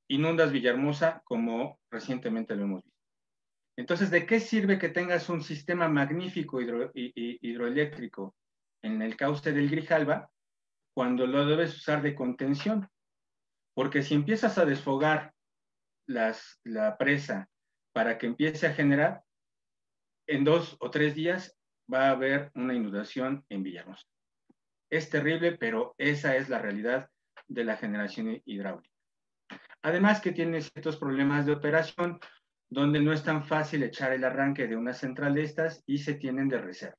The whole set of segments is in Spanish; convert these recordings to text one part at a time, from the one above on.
inundas Villahermosa, como recientemente lo hemos visto. Entonces, ¿de qué sirve que tengas un sistema magnífico hidroeléctrico en el cauce del Grijalva cuando lo debes usar de contención? Porque si empiezas a desfogar la presa para que empiece a generar, en 2 o 3 días va a haber una inundación en Villahermosa. Es terrible, pero esa es la realidad de la generación hidráulica. Además que tiene ciertos problemas de operación, donde no es tan fácil echar el arranque de una central de estas y se tienen de reserva.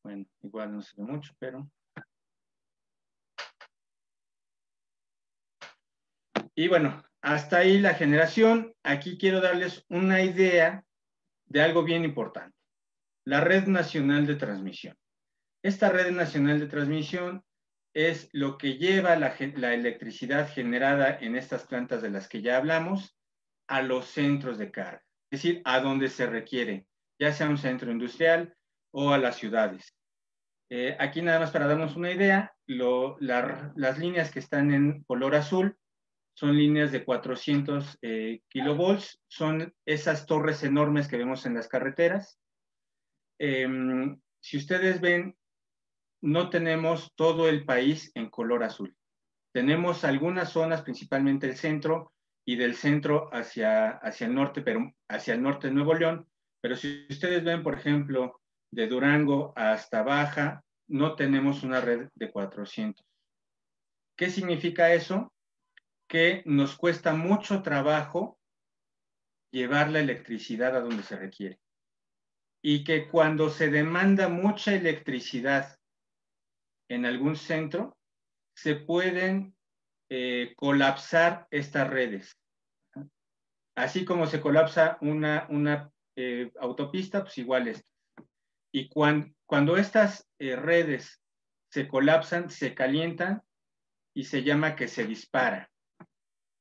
Bueno, igual no se ve mucho, pero... Y bueno, hasta ahí la generación. Aquí quiero darles una idea de algo bien importante. La Red Nacional de Transmisión. Esta Red Nacional de Transmisión es lo que lleva la electricidad generada en estas plantas de las que ya hablamos a los centros de carga, es decir, a donde se requiere, ya sea un centro industrial o a las ciudades. Aquí nada más para darnos una idea, las líneas que están en color azul son líneas de 400 kilovolts, son esas torres enormes que vemos en las carreteras. Si ustedes ven, no tenemos todo el país en color azul. Tenemos algunas zonas, principalmente el centro, y del centro hacia el norte, pero hacia el norte de Nuevo León. Pero si ustedes ven, por ejemplo, de Durango hasta Baja, no tenemos una red de 400. ¿Qué significa eso? Que nos cuesta mucho trabajo llevar la electricidad a donde se requiere. Y que cuando se demanda mucha electricidad en algún centro, se pueden colapsar estas redes. Así como se colapsa una autopista, pues igual es. Y cuando estas redes se colapsan, se calientan y se llama que se dispara.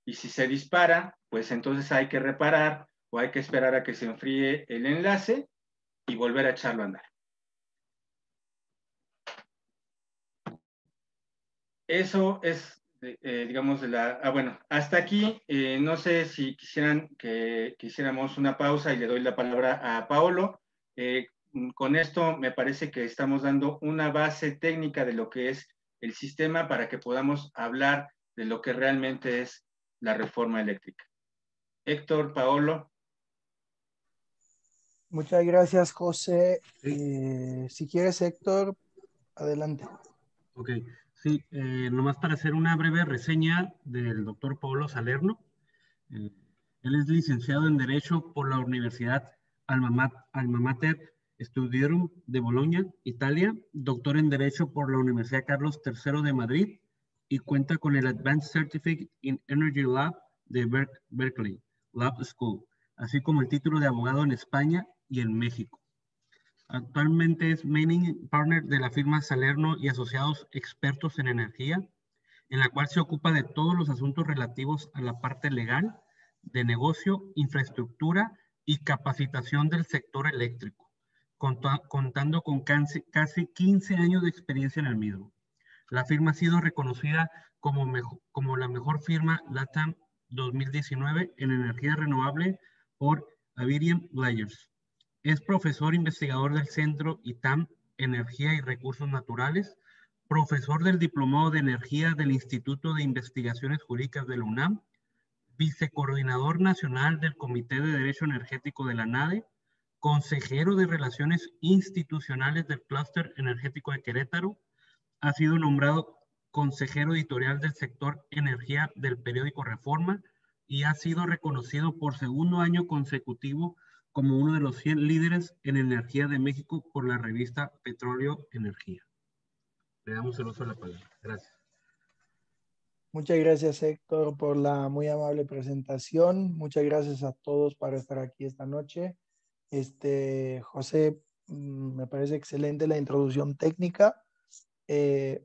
Y si se dispara, pues entonces hay que reparar o hay que esperar a que se enfríe el enlace y volver a echarlo a andar. Eso es, digamos, de la... bueno, hasta aquí, no sé si quisieran que hiciéramos una pausa y le doy la palabra a Paolo. Con esto me parece que estamos dando una base técnica de lo que es el sistema para que podamos hablar de lo que realmente es la reforma eléctrica. Héctor, Paolo. Muchas gracias, José. Si quieres, Héctor, adelante. Ok, sí, nomás para hacer una breve reseña del doctor Paolo Salerno. Él es licenciado en Derecho por la Universidad Alma Mater Studiorum de Bolonia, Italia, doctor en Derecho por la Universidad Carlos III de Madrid y cuenta con el Advanced Certificate in Energy Lab de Berkeley Lab School, así como el título de abogado en España y en México. Actualmente es Managing Partner de la firma Salerno y Asociados Expertos en Energía, en la cual se ocupa de todos los asuntos relativos a la parte legal, de negocio, infraestructura y capacitación del sector eléctrico, contando con casi 15 años de experiencia en el mismo. La firma ha sido reconocida como la mejor firma LATAM 2019 en energía renovable por Avirion Players. Es profesor investigador del Centro ITAM Energía y Recursos Naturales, profesor del Diplomado de Energía del Instituto de Investigaciones Jurídicas de la UNAM, vicecoordinador nacional del Comité de Derecho Energético de la NADE, consejero de Relaciones Institucionales del Clúster Energético de Querétaro, ha sido nombrado consejero editorial del sector energía del periódico Reforma y ha sido reconocido por segundo año consecutivo como uno de los 100 líderes en energía de México por la revista Petróleo Energía. Le damos el uso de la palabra. Gracias. Muchas gracias, Héctor, por la muy amable presentación. Muchas gracias a todos por estar aquí esta noche. José, me parece excelente la introducción técnica.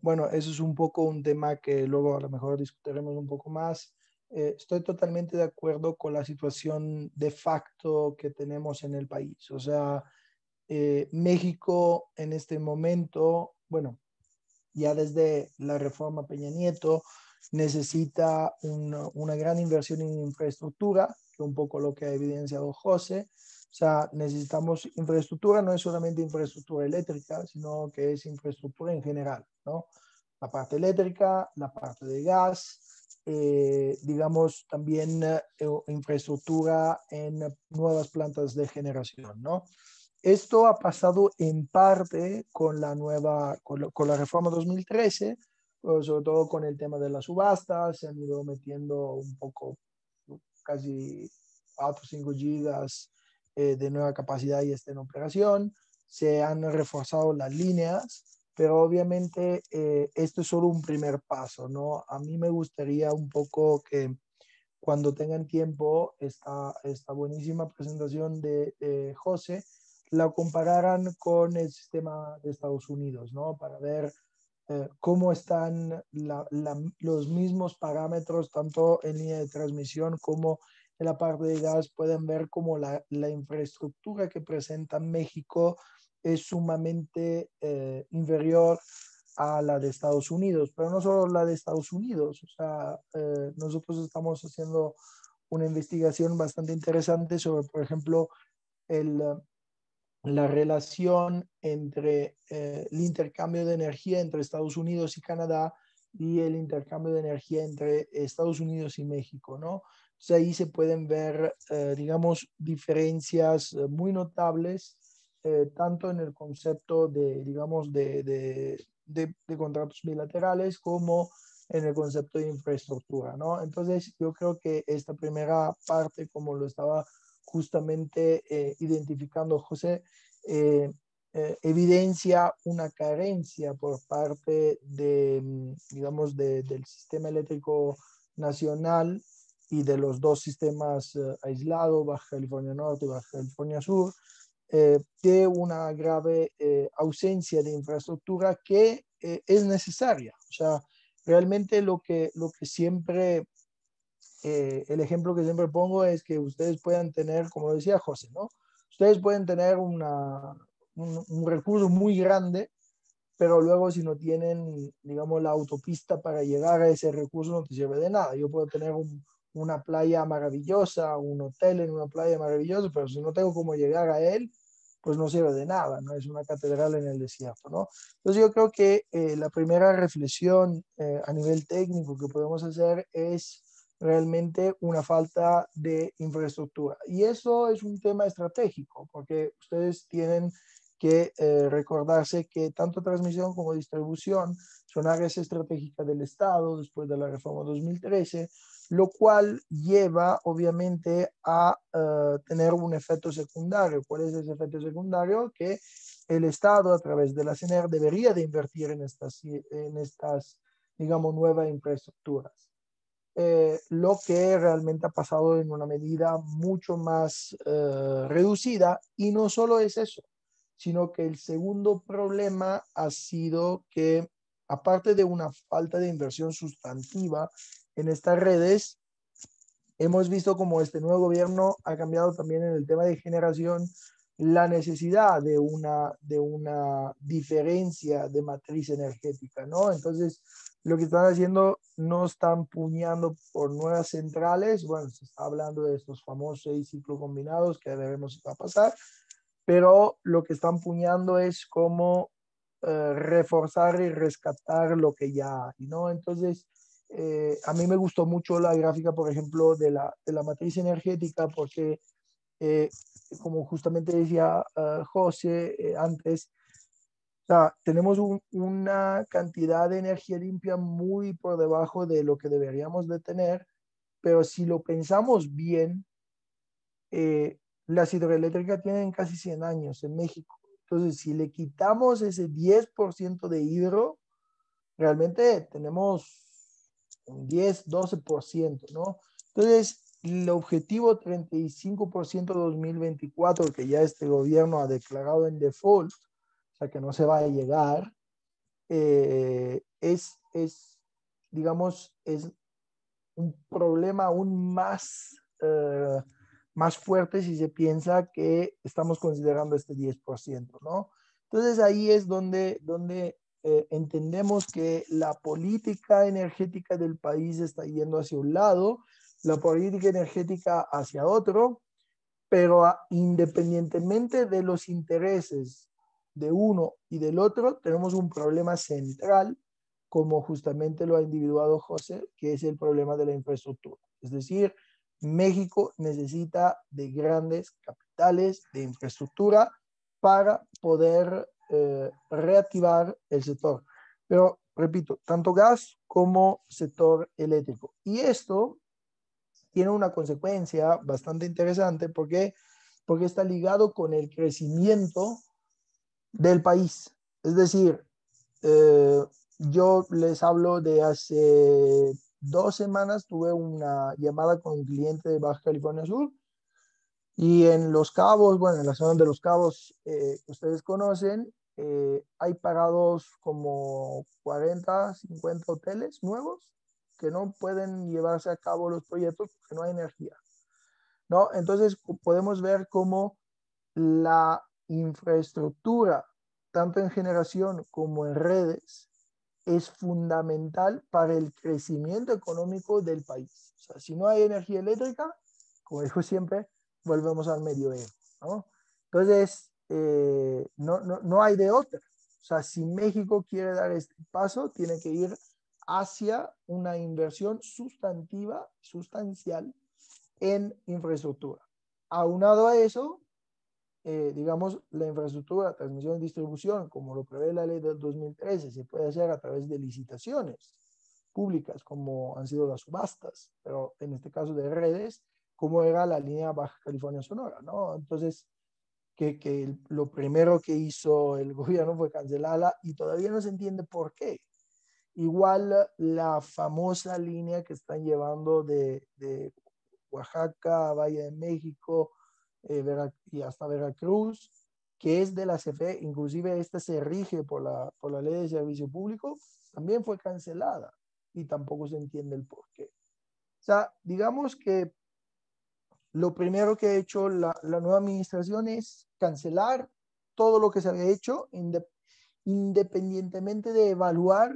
Bueno, eso es un poco un tema que luego a lo mejor discutiremos un poco más. Estoy totalmente de acuerdo con la situación de facto que tenemos en el país. O sea, México en este momento, bueno, ya desde la reforma Peña Nieto necesita una gran inversión en infraestructura, que un poco lo que ha evidenciado José. O sea, necesitamos infraestructura, no es solamente infraestructura eléctrica, sino que es infraestructura en general, ¿no? La parte eléctrica, la parte de gas, digamos también infraestructura en nuevas plantas de generación, ¿no? Esto ha pasado en parte con la con la reforma 2013, sobre todo con el tema de las subastas, se han ido metiendo un poco, casi 4 o 5 gigas de nueva capacidad y está en operación, se han reforzado las líneas, pero obviamente esto es solo un primer paso, ¿no? A mí me gustaría un poco que cuando tengan tiempo, esta buenísima presentación de José, la compararan con el sistema de Estados Unidos, ¿no? Para ver cómo están los mismos parámetros, tanto en línea de transmisión como en la parte de gas. Pueden ver cómo la infraestructura que presenta México es sumamente inferior a la de Estados Unidos, pero no solo la de Estados Unidos. O sea, nosotros estamos haciendo una investigación bastante interesante sobre, por ejemplo, la relación entre el intercambio de energía entre Estados Unidos y Canadá y el intercambio de energía entre Estados Unidos y México, ¿no? Entonces ahí se pueden ver, digamos, diferencias muy notables, tanto en el concepto de, digamos, de contratos bilaterales como en el concepto de infraestructura, ¿no? Entonces yo creo que esta primera parte, como lo estaba justamente identificando José, evidencia una carencia por parte de, digamos, del sistema eléctrico nacional y de los dos sistemas aislados, Baja California Norte y Baja California Sur, de una grave ausencia de infraestructura que es necesaria. O sea, realmente lo que siempre, el ejemplo que siempre pongo es que ustedes puedan tener, como decía José, ¿no? Ustedes pueden tener un recurso muy grande, pero luego si no tienen, digamos, la autopista para llegar a ese recurso no te sirve de nada. Yo puedo tener una playa maravillosa, un hotel en una playa maravillosa, pero si no tengo cómo llegar a él, pues no sirve de nada, ¿no? Es una catedral en el desierto, ¿no? Entonces yo creo que la primera reflexión a nivel técnico que podemos hacer es realmente una falta de infraestructura. Y eso es un tema estratégico, porque ustedes tienen que recordarse que tanto transmisión como distribución son áreas estratégicas del Estado después de la reforma 2013, lo cual lleva obviamente a tener un efecto secundario. ¿Cuál es ese efecto secundario? Que el Estado a través de la CNR debería de invertir en estas digamos, nuevas infraestructuras. Lo que realmente ha pasado en una medida mucho más reducida, y no solo es eso, sino que el segundo problema ha sido que, aparte de una falta de inversión sustantiva en estas redes, hemos visto como este nuevo gobierno ha cambiado también en el tema de generación la necesidad de una diferencia de matriz energética, ¿no? Entonces, lo que están haciendo, no están puñando por nuevas centrales. Bueno, se está hablando de estos famosos 6 ciclos combinados que veremos si va a pasar, pero lo que están puñando es cómo reforzar y rescatar lo que ya hay, ¿no? Entonces, a mí me gustó mucho la gráfica, por ejemplo, de la matriz energética, porque, como justamente decía José antes, o sea, tenemos una cantidad de energía limpia muy por debajo de lo que deberíamos de tener, pero si lo pensamos bien, las hidroeléctricas tienen casi 100 años en México. Entonces, si le quitamos ese 10% de hidro, realmente tenemos un 10-12%, ¿no? Entonces, el objetivo 35% 2024, que ya este gobierno ha declarado en default, o sea que no se va a llegar, digamos, es un problema aún más fuerte si se piensa que estamos considerando este 10%, ¿no? Entonces ahí es donde entendemos que la política energética del país está yendo hacia un lado, la política energética hacia otro, pero independientemente de los intereses de uno y del otro, tenemos un problema central, como justamente lo ha individuado José, que es el problema de la infraestructura. Es decir, México necesita de grandes capitales de infraestructura para poder reactivar el sector. Pero, repito, tanto gas como sector eléctrico. Y esto tiene una consecuencia bastante interesante porque está ligado con el crecimiento del país. Es decir, yo les hablo de hace 2 semanas, tuve una llamada con un cliente de Baja California Sur y en Los Cabos, bueno, en la zona de Los Cabos, ustedes conocen, hay parados como 40, 50 hoteles nuevos que no pueden llevarse a cabo los proyectos porque no hay energía, ¿no? Entonces podemos ver cómo la infraestructura, tanto en generación como en redes, es fundamental para el crecimiento económico del país. O sea, si no hay energía eléctrica, como digo siempre, volvemos al medioevo, ¿no? Entonces, no hay de otra. O sea, si México quiere dar este paso, tiene que ir hacia una inversión sustancial en infraestructura. Aunado a eso, digamos, la infraestructura, transmisión y distribución, como lo prevé la ley del 2013, se puede hacer a través de licitaciones públicas, como han sido las subastas, pero en este caso de redes, como era la línea Baja California Sonora, ¿no? Entonces, lo primero que hizo el gobierno fue cancelarla y todavía no se entiende por qué. Igual la famosa línea que están llevando de Oaxaca, Valle de México y hasta Veracruz, que es de la CFE, inclusive esta se rige por la ley de servicio público, también fue cancelada y tampoco se entiende el por qué. O sea, digamos que lo primero que ha hecho la nueva administración es cancelar todo lo que se había hecho, independientemente de evaluar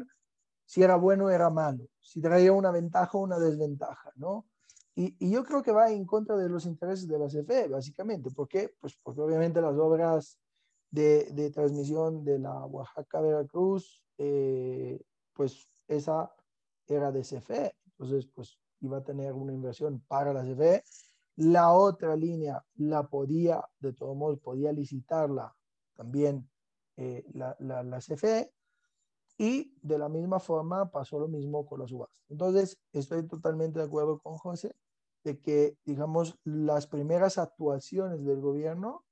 si era bueno o era malo, si traía una ventaja o una desventaja, ¿no? Y yo creo que va en contra de los intereses de la CFE, básicamente. ¿Por qué? Pues porque obviamente las obras de transmisión de la Oaxaca-Veracruz, pues esa era de CFE. Entonces, pues iba a tener una inversión para la CFE. La otra línea la podía, de todos modos, podía licitarla también la CFE. Y de la misma forma pasó lo mismo con la subasta. Entonces, estoy totalmente de acuerdo con José de que, digamos, las primeras actuaciones del gobierno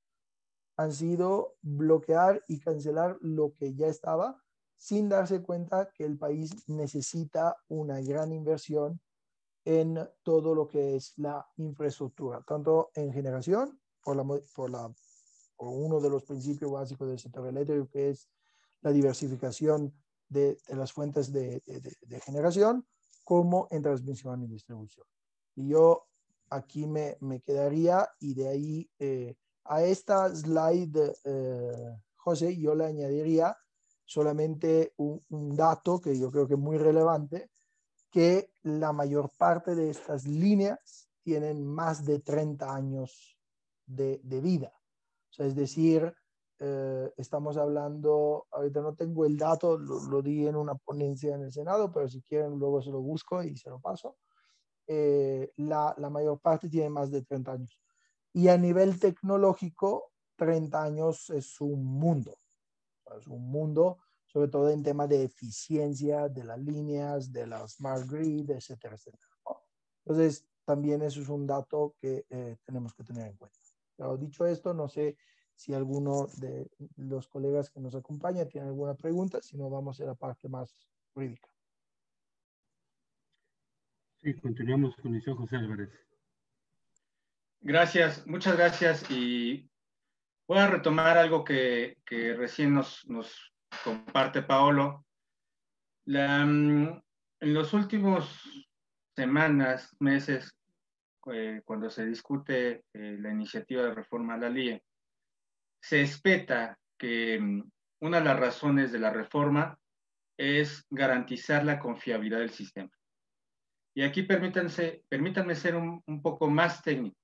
han sido bloquear y cancelar lo que ya estaba, sin darse cuenta que el país necesita una gran inversión en todo lo que es la infraestructura, tanto en generación, por uno de los principios básicos del sector eléctrico, que es la diversificación de las fuentes de generación, como en transmisión y distribución. Y yo aquí me quedaría, y de ahí a esta slide, José, yo le añadiría solamente un dato que yo creo que es muy relevante, que la mayor parte de estas líneas tienen más de 30 años de vida. O sea, es decir, estamos hablando, ahorita no tengo el dato, lo di en una ponencia en el Senado, pero si quieren luego se lo busco y se lo paso. La mayor parte tiene más de 30 años. Y a nivel tecnológico, 30 años es un mundo. Es un mundo, sobre todo en temas de eficiencia de las líneas, de la smart grid, etcétera, etcétera, ¿no? Entonces, también eso es un dato que tenemos que tener en cuenta. Pero dicho esto, no sé si alguno de los colegas que nos acompaña tiene alguna pregunta, si no vamos a la parte más jurídica. Sí, continuamos con el señor José Álvarez. Gracias, muchas gracias. Y voy a retomar algo que recién nos comparte Paolo. En los últimos semanas, meses, cuando se discute la iniciativa de reforma a la LIE, se espera que una de las razones de la reforma es garantizar la confiabilidad del sistema. Y aquí permítanme ser un poco más técnico.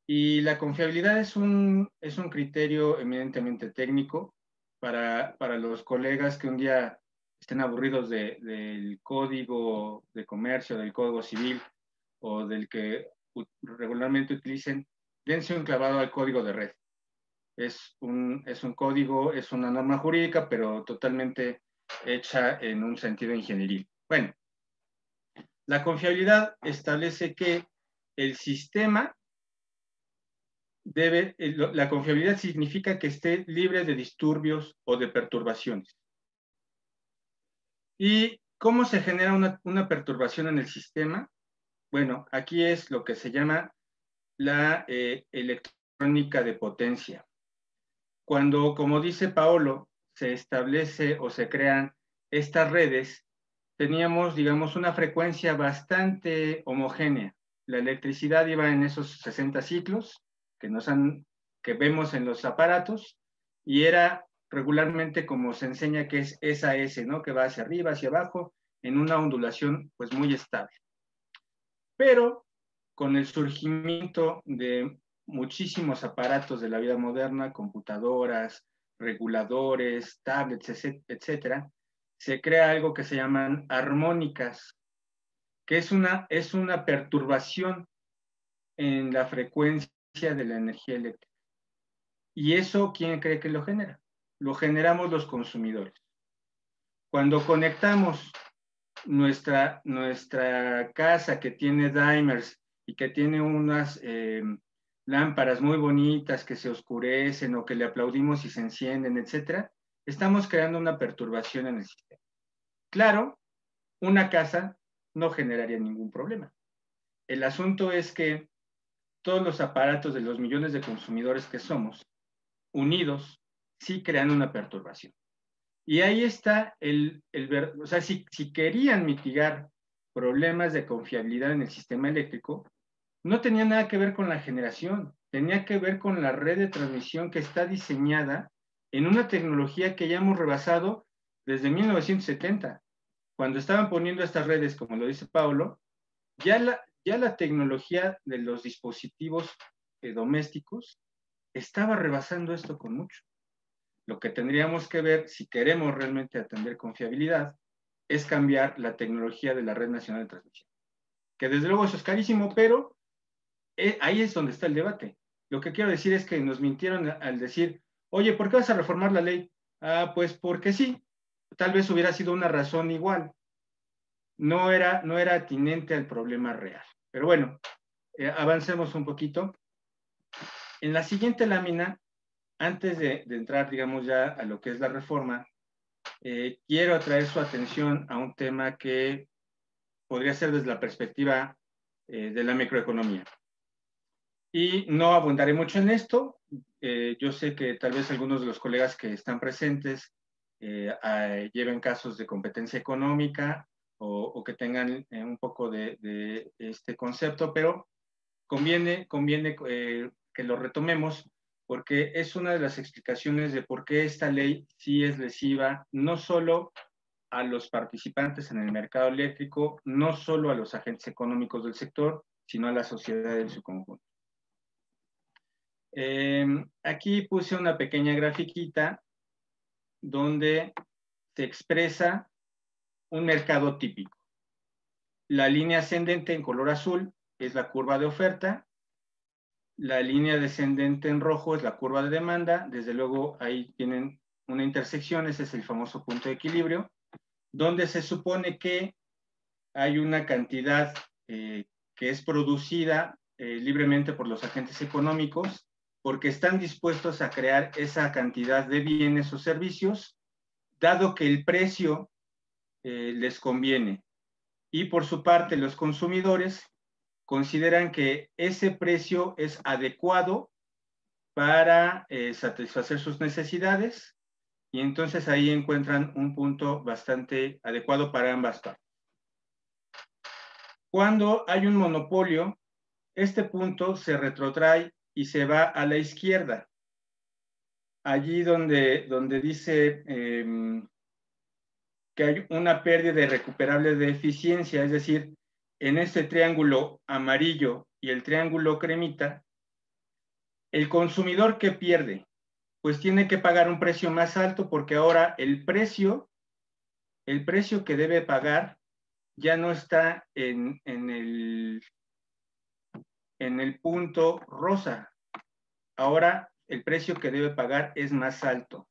Y la confiabilidad es un criterio eminentemente técnico para los colegas que un día estén aburridos del código de comercio, del código civil o del que regularmente utilicen, dense un clavado al código de red. Es un código, es una norma jurídica, pero totalmente hecha en un sentido ingenieril. Bueno, la confiabilidad establece que el sistema la confiabilidad significa que esté libre de disturbios o de perturbaciones. ¿Y cómo se genera una perturbación en el sistema? Bueno, aquí es lo que se llama la electrónica de potencia. Cuando, como dice Paolo, se establece o se crean estas redes, teníamos, digamos, una frecuencia bastante homogénea. La electricidad iba en esos 60 ciclos que vemos en los aparatos, y era regularmente como se enseña que es SAS, ¿no? Que va hacia arriba, hacia abajo, en una ondulación pues muy estable. Pero con el surgimiento de muchísimos aparatos de la vida moderna, computadoras, reguladores, tablets, etcétera, se crea algo que se llaman armónicas, que es una perturbación en la frecuencia de la energía eléctrica. ¿Y eso quién cree que lo genera? Lo generamos los consumidores. Cuando conectamos nuestra casa que tiene dimers y que tiene unas lámparas muy bonitas que se oscurecen o que le aplaudimos y se encienden, etcétera, estamos creando una perturbación en el sistema. Claro, una casa no generaría ningún problema. El asunto es que todos los aparatos de los millones de consumidores que somos, unidos, sí crean una perturbación. Y ahí está o sea, si querían mitigar problemas de confiabilidad en el sistema eléctrico, no tenía nada que ver con la generación, tenía que ver con la red de transmisión que está diseñada en una tecnología que ya hemos rebasado desde 1970. Cuando estaban poniendo estas redes, como lo dice Paulo, ya la tecnología de los dispositivos domésticos estaba rebasando esto con mucho. Lo que tendríamos que ver, si queremos realmente atender confiabilidad, es cambiar la tecnología de la Red Nacional de Transmisión. Que desde luego eso es carísimo, pero ahí es donde está el debate. Lo que quiero decir es que nos mintieron al decir, oye, ¿por qué vas a reformar la ley? Ah, pues porque sí. Tal vez hubiera sido una razón igual. No era atinente al problema real. Pero bueno, avancemos un poquito. En la siguiente lámina, antes de entrar, digamos, ya a lo que es la reforma, quiero atraer su atención a un tema que podría ser desde la perspectiva de la microeconomía. Y no abundaré mucho en esto. Yo sé que tal vez algunos de los colegas que están presentes lleven casos de competencia económica o que tengan un poco de este concepto, pero conviene que lo retomemos porque es una de las explicaciones de por qué esta ley sí es lesiva, no solo a los participantes en el mercado eléctrico, no solo a los agentes económicos del sector, sino a la sociedad en su conjunto. Aquí puse una pequeña grafiquita donde se expresa un mercado típico. La línea ascendente en color azul es la curva de oferta, la línea descendente en rojo es la curva de demanda, desde luego ahí tienen una intersección, ese es el famoso punto de equilibrio, donde se supone que hay una cantidad que es producida libremente por los agentes económicos porque están dispuestos a crear esa cantidad de bienes o servicios, dado que el precio les conviene. Y por su parte, los consumidores consideran que ese precio es adecuado para satisfacer sus necesidades y entonces ahí encuentran un punto bastante adecuado para ambas partes. Cuando hay un monopolio, este punto se retrotrae y se va a la izquierda. Allí donde dice que hay una pérdida irrecuperable de eficiencia, es decir, en este triángulo amarillo y el triángulo cremita, el consumidor que pierde, pues tiene que pagar un precio más alto porque ahora el precio que debe pagar ya no está en el punto rosa. Ahora el precio que debe pagar es más alto.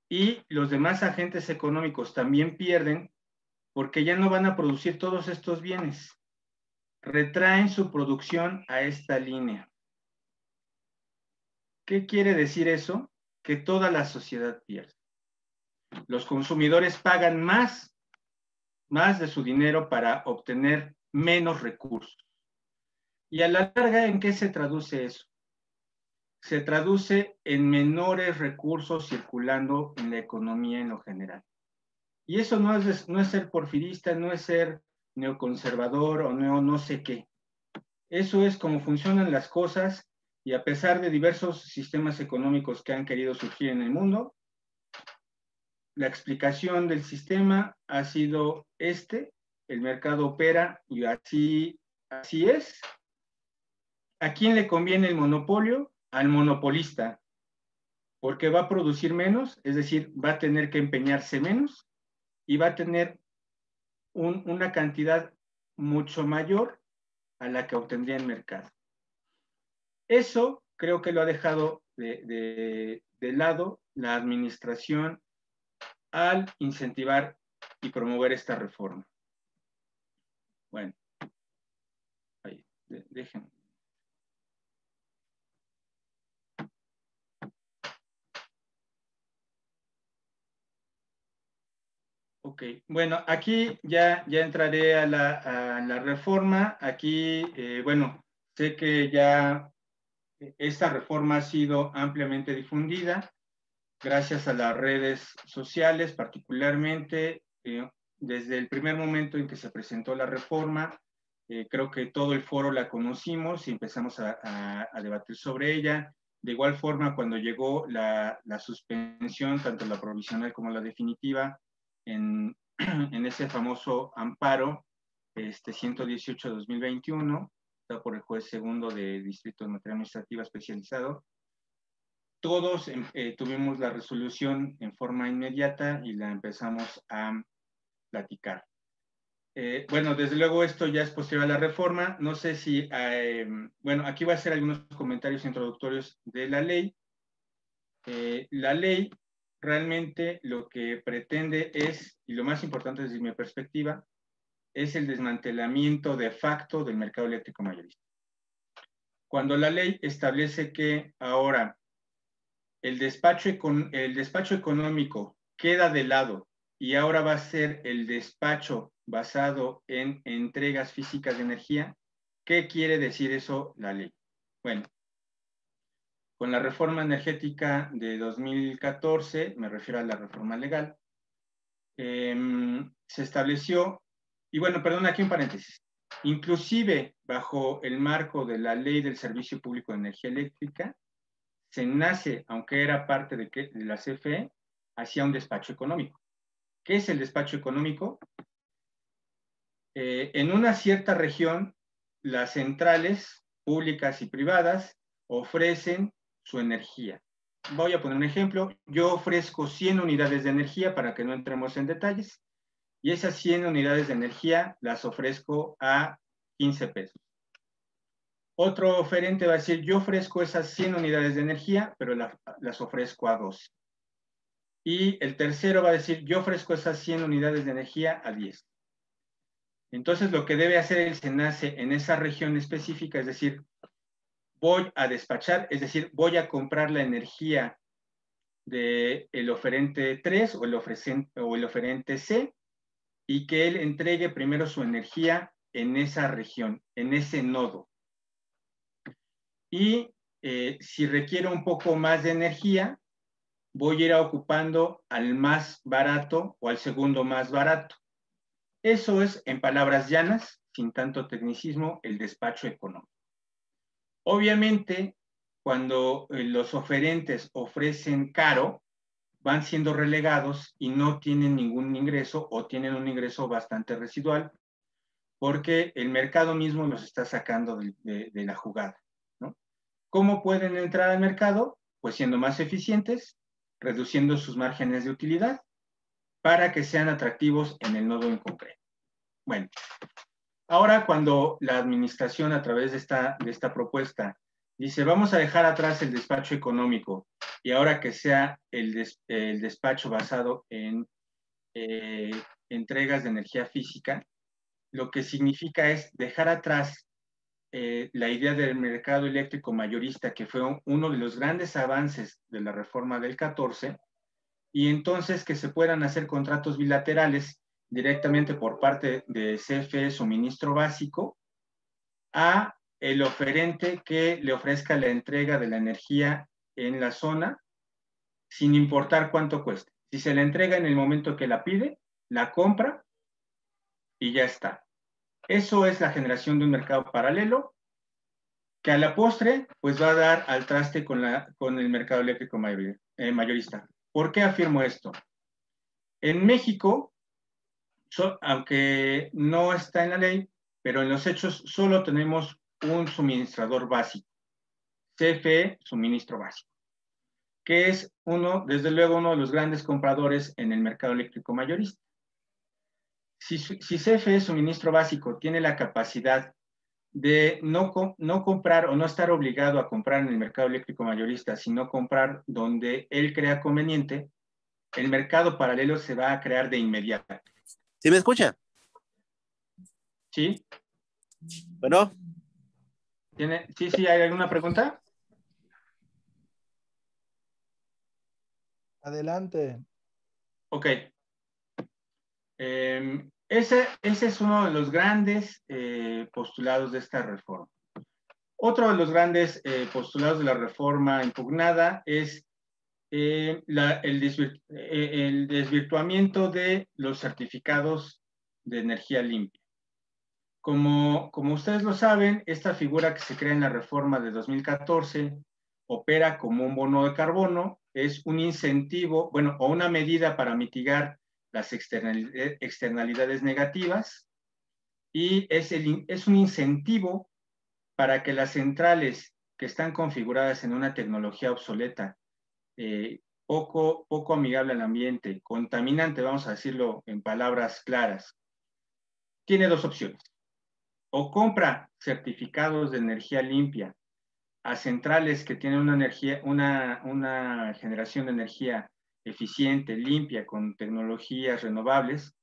Y los demás agentes económicos también pierden porque ya no van a producir todos estos bienes. Retraen su producción a esta línea. ¿Qué quiere decir eso? Que toda la sociedad pierde. Los consumidores pagan más de su dinero para obtener menos recursos. Y a la larga, ¿en qué se traduce eso? Se traduce en menores recursos circulando en la economía en lo general. Y eso no es ser porfirista, no es ser neoconservador o no sé qué. Eso es cómo funcionan las cosas y a pesar de diversos sistemas económicos que han querido surgir en el mundo, la explicación del sistema ha sido el mercado opera y así es. ¿A quién le conviene el monopolio? Al monopolista, porque va a producir menos, es decir, va a tener que empeñarse menos y va a tener una cantidad mucho mayor a la que obtendría en mercado. Eso creo que lo ha dejado de lado la administración al incentivar y promover esta reforma. Bueno, ahí, déjenme. Ok, bueno, aquí ya entraré a la reforma. Aquí, bueno, sé que ya esta reforma ha sido ampliamente difundida gracias a las redes sociales, particularmente desde el primer momento en que se presentó la reforma. Creo que todo el foro la conocimos y empezamos a debatir sobre ella. De igual forma, cuando llegó la suspensión, tanto la provisional como la definitiva, en ese famoso amparo 118-2021, por el juez segundo de Distrito de Materia Administrativa Especializado, todos tuvimos la resolución en forma inmediata y la empezamos a platicar. Bueno, desde luego esto ya es posterior a la reforma. No sé si, bueno, aquí voy a hacer algunos comentarios introductorios de la ley. La ley realmente lo que pretende es, y lo más importante desde mi perspectiva, es el desmantelamiento de facto del mercado eléctrico mayorista. Cuando la ley establece que ahora el despacho económico queda de lado y ahora va a ser el despacho basado en entregas físicas de energía, ¿qué quiere decir eso la ley? Bueno, con la reforma energética de 2014, me refiero a la reforma legal, se estableció, y bueno, perdón, aquí un paréntesis, inclusive bajo el marco de la Ley del Servicio Público de Energía Eléctrica, se nace, aunque era parte de la CFE, hacia un despacho económico. ¿Qué es el despacho económico? En una cierta región, las centrales públicas y privadas ofrecen su energía. Voy a poner un ejemplo. Yo ofrezco 100 unidades de energía para que no entremos en detalles. Y esas 100 unidades de energía las ofrezco a 15 pesos. Otro oferente va a decir, yo ofrezco esas 100 unidades de energía, pero las ofrezco a 12. Y el tercero va a decir, yo ofrezco esas 100 unidades de energía a 10. Entonces, lo que debe hacer el SENACE en esa región específica, es decir, voy a despachar, es decir, voy a comprar la energía del oferente 3 o el oferente C y que él entregue primero su energía en esa región, en ese nodo. Y si requiere un poco más de energía, voy a ir ocupando al más barato o al segundo más barato. Eso es, en palabras llanas, sin tanto tecnicismo, el despacho económico. Obviamente, cuando los oferentes ofrecen caro, van siendo relegados y no tienen ningún ingreso o tienen un ingreso bastante residual porque el mercado mismo los está sacando de la jugada, ¿no? ¿Cómo pueden entrar al mercado? Pues siendo más eficientes, reduciendo sus márgenes de utilidad para que sean atractivos en el nodo en concreto. Bueno, ahora cuando la administración a través de esta propuesta dice vamos a dejar atrás el despacho económico y ahora que sea el despacho basado en entregas de energía física, lo que significa es dejar atrás la idea del mercado eléctrico mayorista, que fue uno de los grandes avances de la reforma del 14, y entonces que se puedan hacer contratos bilaterales directamente por parte de CFE Suministro Básico a el oferente que le ofrezca la entrega de la energía en la zona, sin importar cuánto cueste. Si se la entrega en el momento que la pide, la compra y ya está. Eso es la generación de un mercado paralelo que a la postre pues va a dar al traste con el mercado eléctrico mayorista. ¿Por qué afirmo esto? En México, aunque no está en la ley, pero en los hechos solo tenemos un suministrador básico, CFE Suministro Básico, que es desde luego uno de los grandes compradores en el mercado eléctrico mayorista. Si CFE Suministro Básico tiene la capacidad de no comprar o no estar obligado a comprar en el mercado eléctrico mayorista, sino comprar donde él crea conveniente, el mercado paralelo se va a crear de inmediato. ¿Sí me escucha? ¿Sí? Bueno. Sí, ¿hay alguna pregunta? Adelante. Ok. Ese es uno de los grandes postulados de esta reforma. Otro de los grandes postulados de la reforma impugnada es el desvirtuamiento de los certificados de energía limpia. Como ustedes lo saben, esta figura que se crea en la reforma de 2014 opera como un bono de carbono, es un incentivo, bueno, o una medida para mitigar las externalidades negativas y es un incentivo para que las centrales que están configuradas en una tecnología obsoleta, poco amigable al ambiente, contaminante, vamos a decirlo en palabras claras, tiene dos opciones. O compra certificados de energía limpia a centrales que tienen una generación de energía eficiente, limpia, con tecnologías renovables,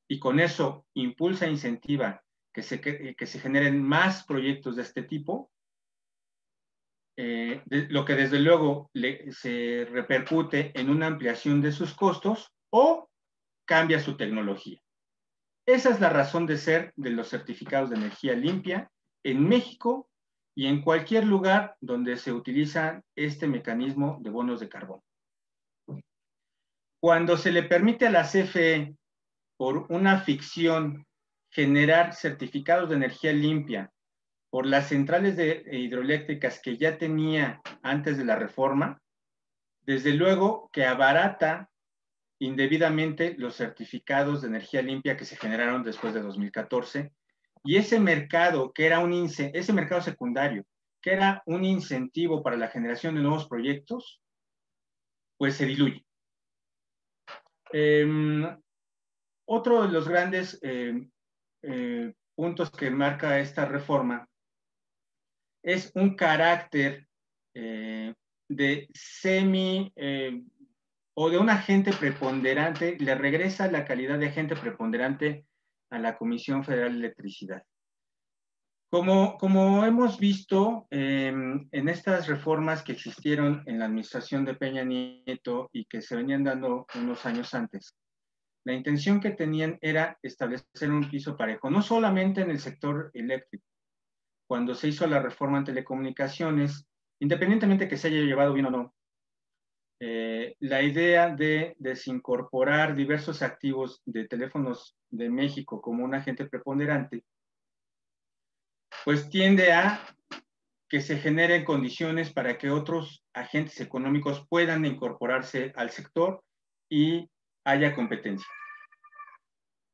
y con eso impulsa e incentiva que se generen más proyectos de este tipo, lo que desde luego se repercute en una ampliación de sus costos o cambia su tecnología. Esa es la razón de ser de los certificados de energía limpia en México y en cualquier lugar donde se utiliza este mecanismo de bonos de carbono. Cuando se le permite a la CFE, por una ficción, generar certificados de energía limpia por las centrales hidroeléctricas que ya tenía antes de la reforma, desde luego que abarata indebidamente los certificados de energía limpia que se generaron después de 2014, y ese mercado ese mercado secundario, que era un incentivo para la generación de nuevos proyectos, pues se diluye. Otro de los grandes puntos que marca esta reforma es un carácter de o de un agente preponderante, le regresa la calidad de agente preponderante a la Comisión Federal de Electricidad. Como hemos visto en estas reformas que existieron en la administración de Peña Nieto y que se venían dando unos años antes, la intención que tenían era establecer un piso parejo, no solamente en el sector eléctrico. Cuando se hizo la reforma en telecomunicaciones, independientemente que se haya llevado bien o no, la idea de desincorporar diversos activos de Teléfonos de México como un agente preponderante, pues tiende a que se generen condiciones para que otros agentes económicos puedan incorporarse al sector y haya competencia.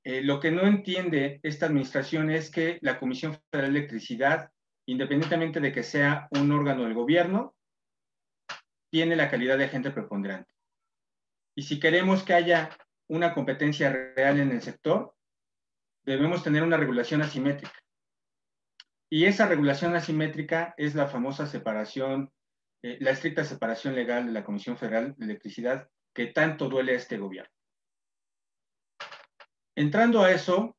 Lo que no entiende esta administración es que la Comisión Federal de Electricidad, independientemente de que sea un órgano del gobierno, tiene la calidad de agente preponderante. Y si queremos que haya una competencia real en el sector, debemos tener una regulación asimétrica. Y esa regulación asimétrica es la famosa separación, la estricta separación legal de la Comisión Federal de Electricidad que tanto duele a este gobierno. Entrando a eso,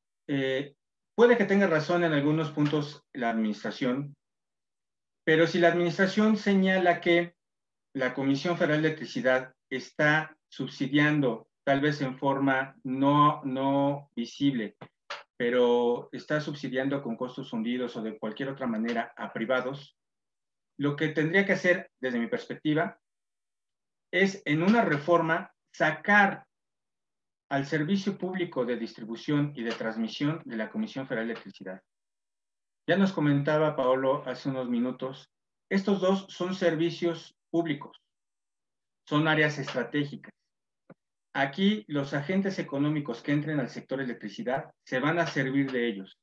puede que tenga razón en algunos puntos la administración, pero si la administración señala que la Comisión Federal de Electricidad está subsidiando, tal vez en forma no visible, pero está subsidiando con costos hundidos o de cualquier otra manera a privados, lo que tendría que hacer, desde mi perspectiva, es en una reforma sacar al servicio público de distribución y de transmisión de la Comisión Federal de Electricidad. Ya nos comentaba Paolo hace unos minutos, estos dos son servicios públicos, son áreas estratégicas. Aquí los agentes económicos que entren al sector electricidad se van a servir de ellos.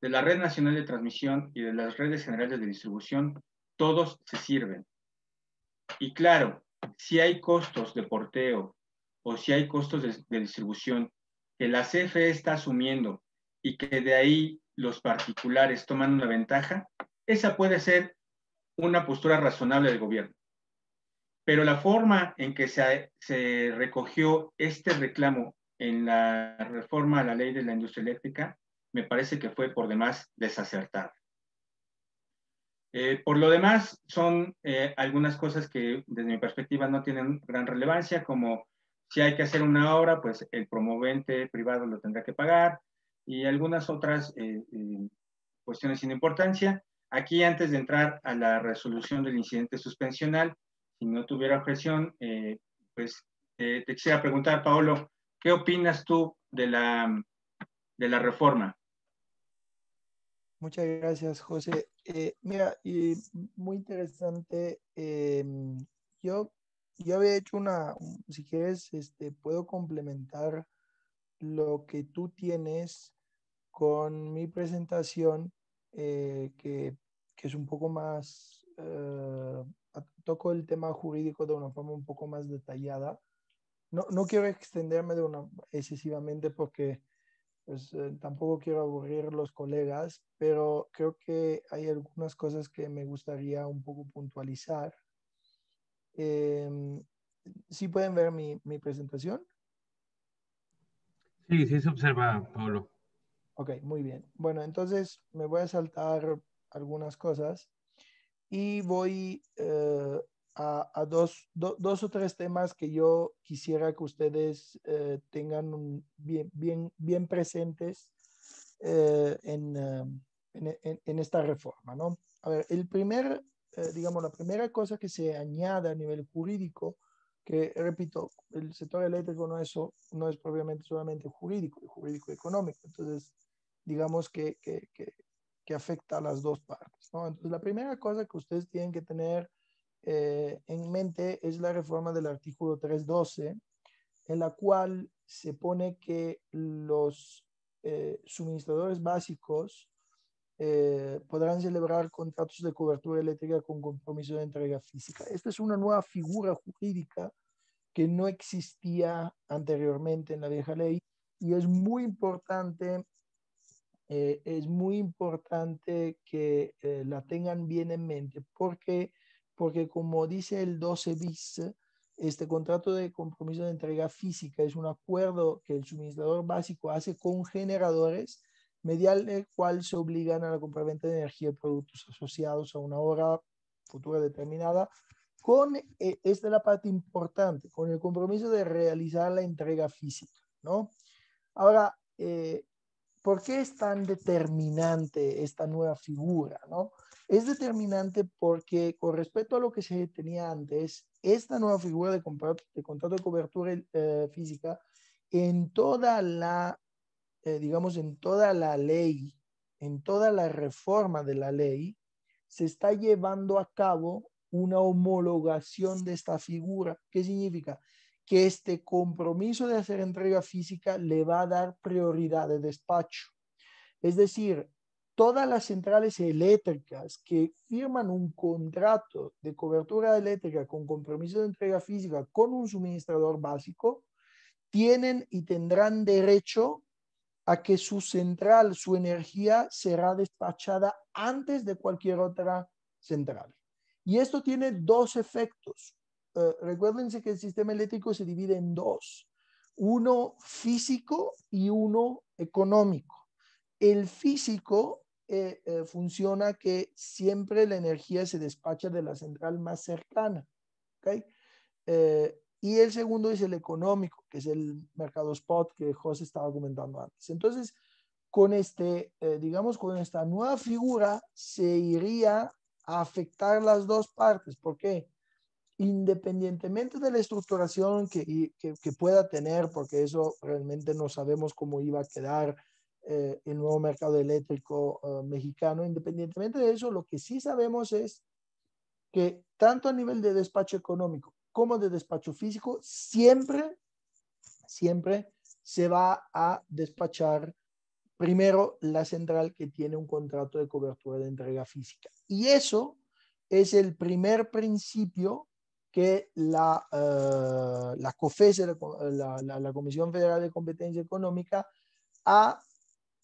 De la Red Nacional de Transmisión y de las redes generales de distribución, todos se sirven. Y claro, si hay costos de porteo o si hay costos de distribución que la CFE está asumiendo y que de ahí los particulares toman una ventaja, esa puede ser una postura razonable del gobierno. Pero la forma en que se recogió este reclamo en la reforma a la ley de la industria eléctrica me parece que fue por demás desacertada. Por lo demás, son algunas cosas que desde mi perspectiva no tienen gran relevancia, como si hay que hacer una obra, pues el promovente privado lo tendrá que pagar, y algunas otras cuestiones sin importancia. Aquí, antes de entrar a la resolución del incidente suspensional, si no tuviera objeción, pues te quisiera preguntar, Paolo, ¿qué opinas tú de la reforma? Muchas gracias, José. Mira, y muy interesante. Yo había hecho si quieres, puedo complementar lo que tú tienes con mi presentación, que es un poco más, toco el tema jurídico de una forma un poco más detallada. No quiero extenderme excesivamente porque pues, tampoco quiero aburrir a los colegas, pero creo que hay algunas cosas que me gustaría un poco puntualizar. ¿Sí pueden ver mi presentación? Sí, sí se observa, Pablo. Ok, muy bien. Bueno, entonces me voy a saltar algunas cosas y voy a dos o tres temas que yo quisiera que ustedes tengan bien presentes en esta reforma, ¿no? A ver, digamos, la primera cosa que se añade a nivel jurídico, que repito, el sector eléctrico no es propiamente solamente jurídico, es jurídico económico, entonces digamos que afecta a las dos partes, ¿no? Entonces, la primera cosa que ustedes tienen que tener en mente es la reforma del artículo 312, en la cual se pone que los suministradores básicos podrán celebrar contratos de cobertura eléctrica con compromiso de entrega física. Esta es una nueva figura jurídica que no existía anteriormente en la vieja ley y es muy importante que la tengan bien en mente porque como dice el 12 bis, este contrato de compromiso de entrega física es un acuerdo que el suministrador básico hace con generadores mediante el cual se obligan a la compraventa de energía y productos asociados a una hora futura determinada con, esta es la parte importante, con el compromiso de realizar la entrega física, ¿no? Ahora, ¿por qué es tan determinante esta nueva figura, no? Es determinante porque con respecto a lo que se tenía antes, esta nueva figura de contrato de cobertura física en toda la, digamos, en toda la ley, en toda la reforma de la ley, se está llevando a cabo una homologación de esta figura. ¿Qué significa? Que este compromiso de hacer entrega física le va a dar prioridad de despacho. Es decir, todas las centrales eléctricas que firman un contrato de cobertura eléctrica con compromiso de entrega física con un suministrador básico, tienen y tendrán derecho a que su central, su energía será despachada antes de cualquier otra central. Y esto tiene dos efectos. Recuérdense que el sistema eléctrico se divide en dos, uno físico y uno económico. El físico funciona que siempre la energía se despacha de la central más cercana, ¿ok? Y el segundo es el económico, que es el mercado spot que José estaba comentando antes. Entonces, con digamos, con esta nueva figura se iría a afectar las dos partes. ¿Por qué? Independientemente de la estructuración que pueda tener, porque eso realmente no sabemos cómo iba a quedar el nuevo mercado eléctrico mexicano, independientemente de eso, lo que sí sabemos es que tanto a nivel de despacho económico como de despacho físico, siempre se va a despachar primero la central que tiene un contrato de cobertura de entrega física. Y eso es el primer principio que la COFESE, la Comisión Federal de Competencia Económica, ha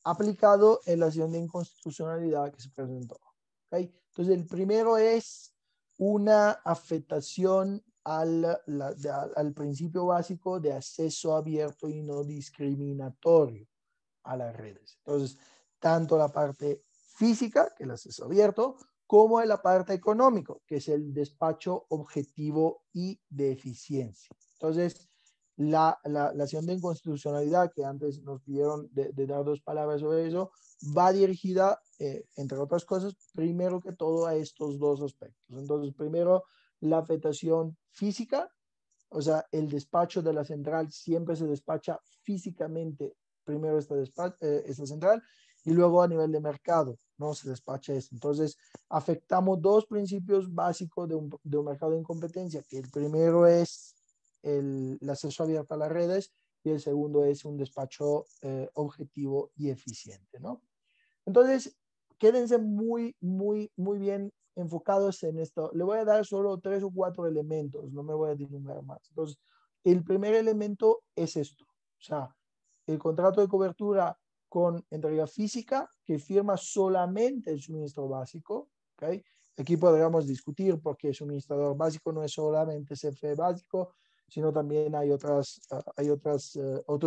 aplicado en la acción de inconstitucionalidad que se presentó. ¿Okay? Entonces, el primero es una afectación al principio básico de acceso abierto y no discriminatorio a las redes. Entonces, tanto la parte física, que es el acceso abierto, como en la parte económica, que es el despacho objetivo y de eficiencia. Entonces, la acción de inconstitucionalidad, que antes nos pidieron de dar dos palabras sobre eso, va dirigida, entre otras cosas, primero que todo a estos dos aspectos. Entonces, primero, la afectación física, o sea, el despacho de la central siempre se despacha físicamente, primero esta central, y luego a nivel de mercado, no se despacha esto. Entonces, afectamos dos principios básicos de un mercado de incompetencia, que el primero es el acceso abierto a las redes y el segundo es un despacho objetivo y eficiente, ¿no? Entonces, quédense muy bien enfocados en esto. Le voy a dar solo 3 o 4 elementos, no me voy a dilungar más. Entonces, el primer elemento es esto, o sea, el contrato de cobertura con entrega física que firma solamente el suministro básico, ¿ok? Aquí podríamos discutir porque el suministrador básico no es solamente CFE básico, sino también hay otros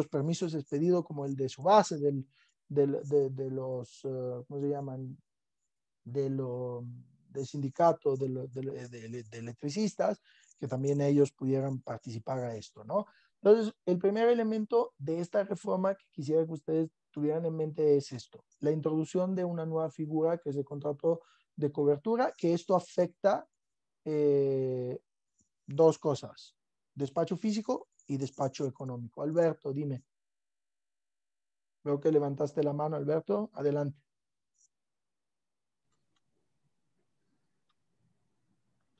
permisos expedidos como el de su base, de los, ¿cómo se llaman? Del sindicato de electricistas, que también ellos pudieran participar a esto, ¿no? Entonces, el primer elemento de esta reforma que quisiera que ustedes tuvieran en mente es esto, la introducción de una nueva figura que es el contrato de cobertura, que esto afecta dos cosas, despacho físico y despacho económico. Alberto, dime. Veo que levantaste la mano, Alberto. Adelante.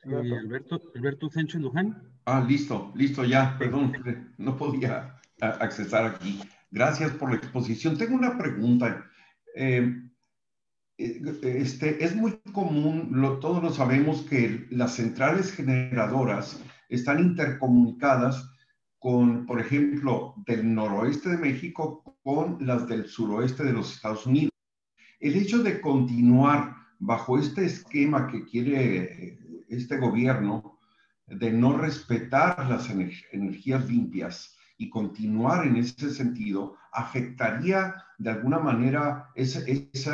Alberto Sánchez Luján. Listo, ya, perdón, no podía accesar aquí. Gracias por la exposición. Tengo una pregunta. Es muy común, todos lo sabemos, que las centrales generadoras están intercomunicadas con, por ejemplo, del noroeste de México con las del suroeste de los Estados Unidos. El hecho de continuar bajo este esquema que quiere este gobierno de no respetar las energías limpias y continuar en ese sentido, afectaría de alguna manera ese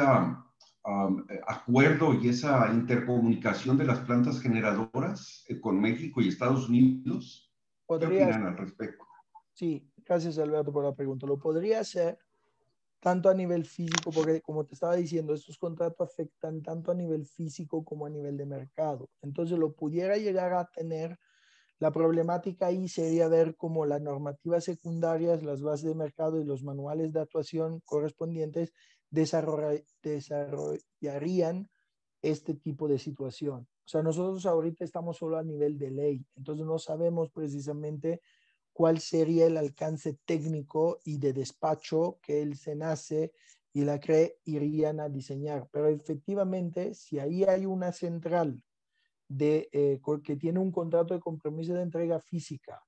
acuerdo y esa intercomunicación de las plantas generadoras con México y Estados Unidos. ¿Qué opinan al respecto? Sí, gracias Alberto por la pregunta. Lo podría hacer tanto a nivel físico, porque como te estaba diciendo, estos contratos afectan tanto a nivel físico como a nivel de mercado. Entonces lo pudiera llegar a tener. La problemática ahí sería ver cómo las normativas secundarias, las bases de mercado y los manuales de actuación correspondientes desarrollarían este tipo de situación. O sea, nosotros ahorita estamos solo a nivel de ley, entonces no sabemos precisamente cuál sería el alcance técnico y de despacho que el SENACE y la CRE irían a diseñar. Pero efectivamente, si ahí hay una central que tiene un contrato de compromiso de entrega física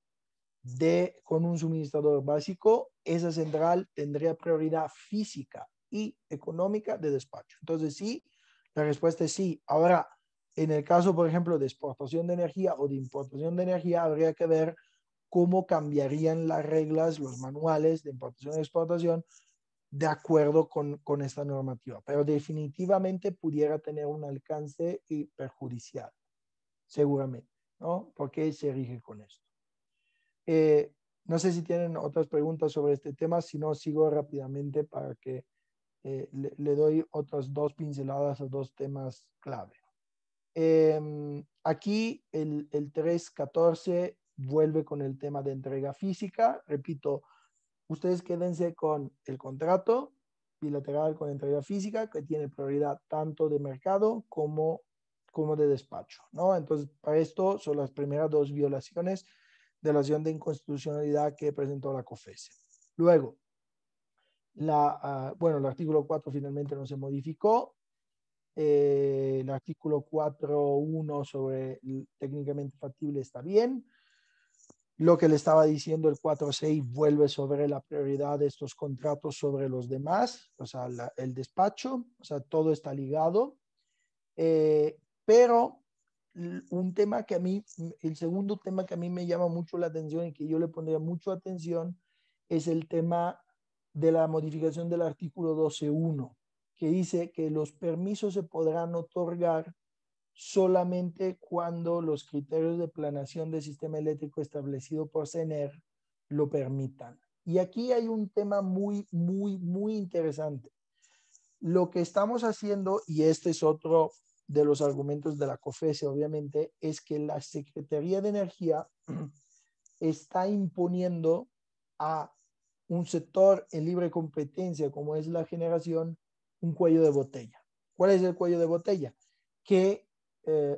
con un suministrador básico, esa central tendría prioridad física y económica de despacho. Entonces, sí, la respuesta es sí. Ahora, en el caso, por ejemplo, de exportación de energía o de importación de energía, habría que ver cómo cambiarían las reglas, los manuales de importación y exportación de acuerdo con esta normativa. Pero definitivamente pudiera tener un alcance perjudicial, seguramente, ¿no? Porque se rige con esto. No sé si tienen otras preguntas sobre este tema, si no, sigo rápidamente para que le doy otras dos pinceladas a dos temas clave. Aquí el 3.14 vuelve con el tema de entrega física. Repito, ustedes quédense con el contrato bilateral con entrega física, que tiene prioridad tanto de mercado como de despacho, ¿no? Entonces, para esto son las primeras dos violaciones de la acción de inconstitucionalidad que presentó la COFECE. Luego, bueno, el artículo 4 finalmente no se modificó. El artículo 4.1 sobre técnicamente factible está bien. Lo que le estaba diciendo el 4.6 vuelve sobre la prioridad de estos contratos sobre los demás, o sea, el despacho, o sea, todo está ligado. Pero un tema que a mí, el segundo tema que a mí me llama mucho la atención y que yo le pondría mucha atención es el tema de la modificación del artículo 12.1, que dice que los permisos se podrán otorgar solamente cuando los criterios de planeación del sistema eléctrico establecido por CENER lo permitan. Y aquí hay un tema muy, muy, muy interesante. Lo que estamos haciendo, y este es otro de los argumentos de la COFECE, obviamente, es que la Secretaría de Energía está imponiendo a un sector en libre competencia, como es la generación, un cuello de botella. ¿Cuál es el cuello de botella? Que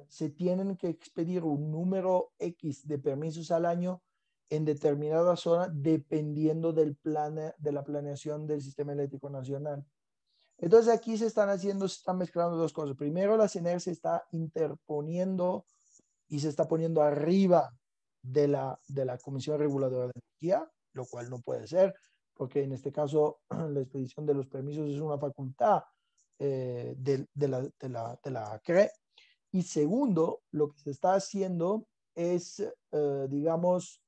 se tienen que expedir un número X de permisos al año en determinada zona, dependiendo de la planeación del sistema eléctrico nacional. Entonces aquí se están mezclando dos cosas. Primero, la CENER se está interponiendo y se está poniendo arriba de la Comisión Reguladora de Energía, lo cual no puede ser, porque en este caso la expedición de los permisos es una facultad de la CRE. Y segundo, lo que se está haciendo es, digamos,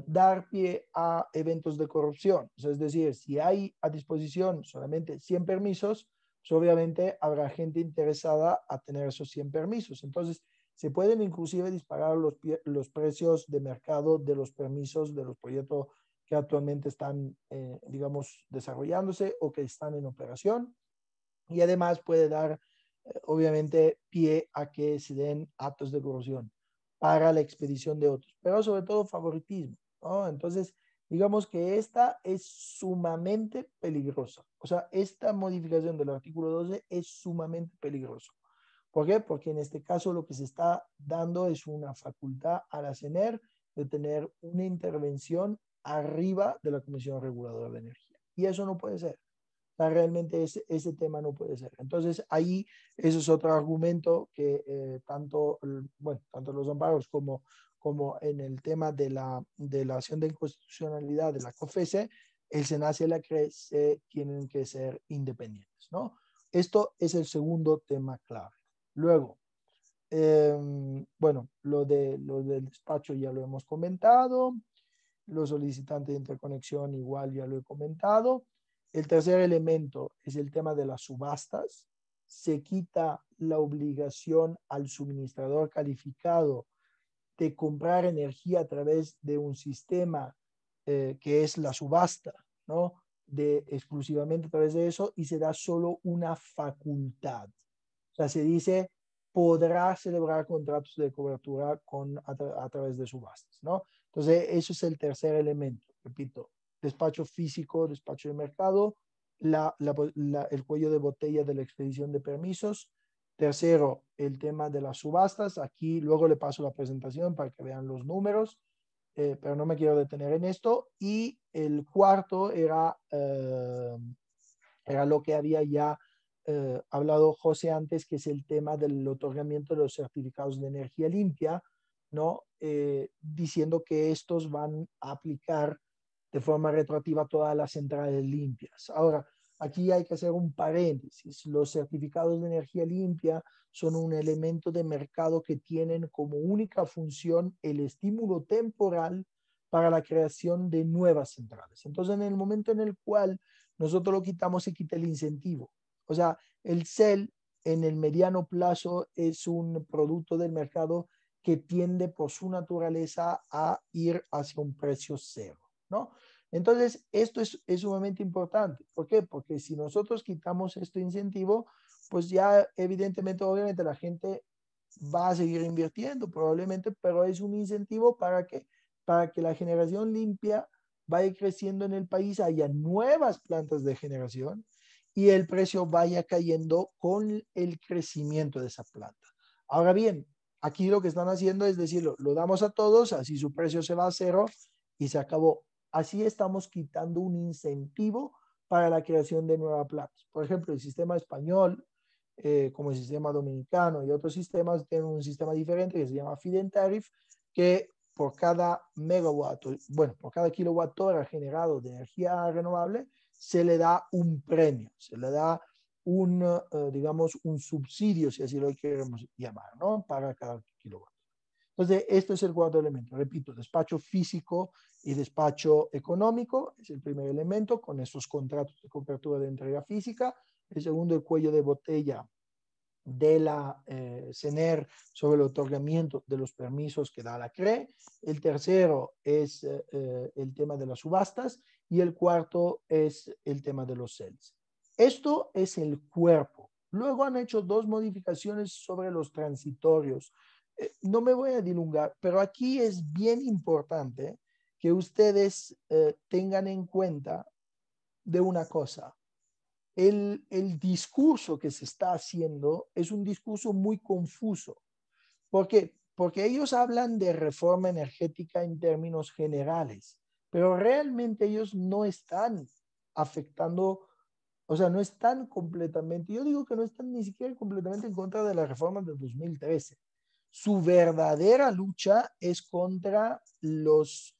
dar pie a eventos de corrupción. O sea, es decir, si hay a disposición solamente 100 permisos, pues obviamente habrá gente interesada a tener esos 100 permisos. Entonces, se pueden inclusive disparar los precios de mercado de los permisos de los proyectos que actualmente están, digamos, desarrollándose o que están en operación. Y además puede dar, obviamente, pie a que se den actos de corrupción para la expedición de otros, pero sobre todo favoritismo, ¿no? Entonces, digamos que esta es sumamente peligrosa. O sea, esta modificación del artículo 12 es sumamente peligroso. ¿Por qué? Porque en este caso lo que se está dando es una facultad a la CENER de tener una intervención arriba de la Comisión Reguladora de Energía. Y eso no puede ser. O sea, realmente ese tema no puede ser. Entonces, ahí, eso es otro argumento que tanto los amparos como en el tema de la acción de inconstitucionalidad de la COFECE, el SENACE y la CRE tienen que ser independientes, ¿no? Esto es el segundo tema clave. Luego, bueno, lo del despacho ya lo hemos comentado. Los solicitantes de interconexión igual ya lo he comentado. El tercer elemento es el tema de las subastas. Se quita la obligación al suministrador calificado de comprar energía a través de un sistema que es la subasta, ¿no? Exclusivamente a través de eso, y se da solo una facultad. O sea, se dice, podrá celebrar contratos de cobertura a través de subastas, ¿no? Entonces, eso es el tercer elemento. Repito, despacho físico, despacho de mercado, el cuello de botella de la expedición de permisos, Tercero, el tema de las subastas. Aquí luego le paso la presentación para que vean los números, pero no me quiero detener en esto. Y el cuarto era lo que había ya hablado José antes, que es el tema del otorgamiento de los certificados de energía limpia, ¿no? Diciendo que estos van a aplicar de forma retroactiva a todas las centrales limpias. Ahora, aquí hay que hacer un paréntesis. Los certificados de energía limpia son un elemento de mercado que tienen como única función el estímulo temporal para la creación de nuevas centrales. Entonces, en el momento en el cual nosotros lo quitamos, se quita el incentivo. O sea, el CEL en el mediano plazo es un producto del mercado que tiende por su naturaleza a ir hacia un precio cero, ¿no? Entonces, esto es sumamente importante. ¿Por qué? Porque si nosotros quitamos este incentivo, pues ya evidentemente, obviamente la gente va a seguir invirtiendo probablemente, pero es un incentivo para que la generación limpia vaya creciendo en el país, haya nuevas plantas de generación y el precio vaya cayendo con el crecimiento de esa planta. Ahora bien, aquí lo que están haciendo es decirlo, lo damos a todos, así su precio se va a cero y se acabó. Así estamos quitando un incentivo para la creación de nuevas plantas. Por ejemplo, el sistema español, como el sistema dominicano y otros sistemas, tienen un sistema diferente que se llama Feed-in Tariff, que por cada megawatt, bueno, por cada kilowatt hora generado de energía renovable, se le da un premio, se le da digamos, un subsidio, si así lo queremos llamar, ¿no? Para cada kilowatt. Entonces, esto es el cuarto elemento. Repito, despacho físico y despacho económico es el primer elemento con estos contratos de cobertura de entrega física. El segundo, el cuello de botella de la CENER sobre el otorgamiento de los permisos que da la CRE. El tercero es el tema de las subastas y el cuarto es el tema de los CELS. Esto es el cuerpo. Luego han hecho dos modificaciones sobre los transitorios. No me voy a dilungar, pero aquí es bien importante que ustedes tengan en cuenta de una cosa. El discurso que se está haciendo es un discurso muy confuso. ¿Por qué? Porque ellos hablan de reforma energética en términos generales, pero realmente ellos no están afectando, o sea, no están completamente, yo digo que no están ni siquiera completamente en contra de la reforma del 2013. Su verdadera lucha es contra los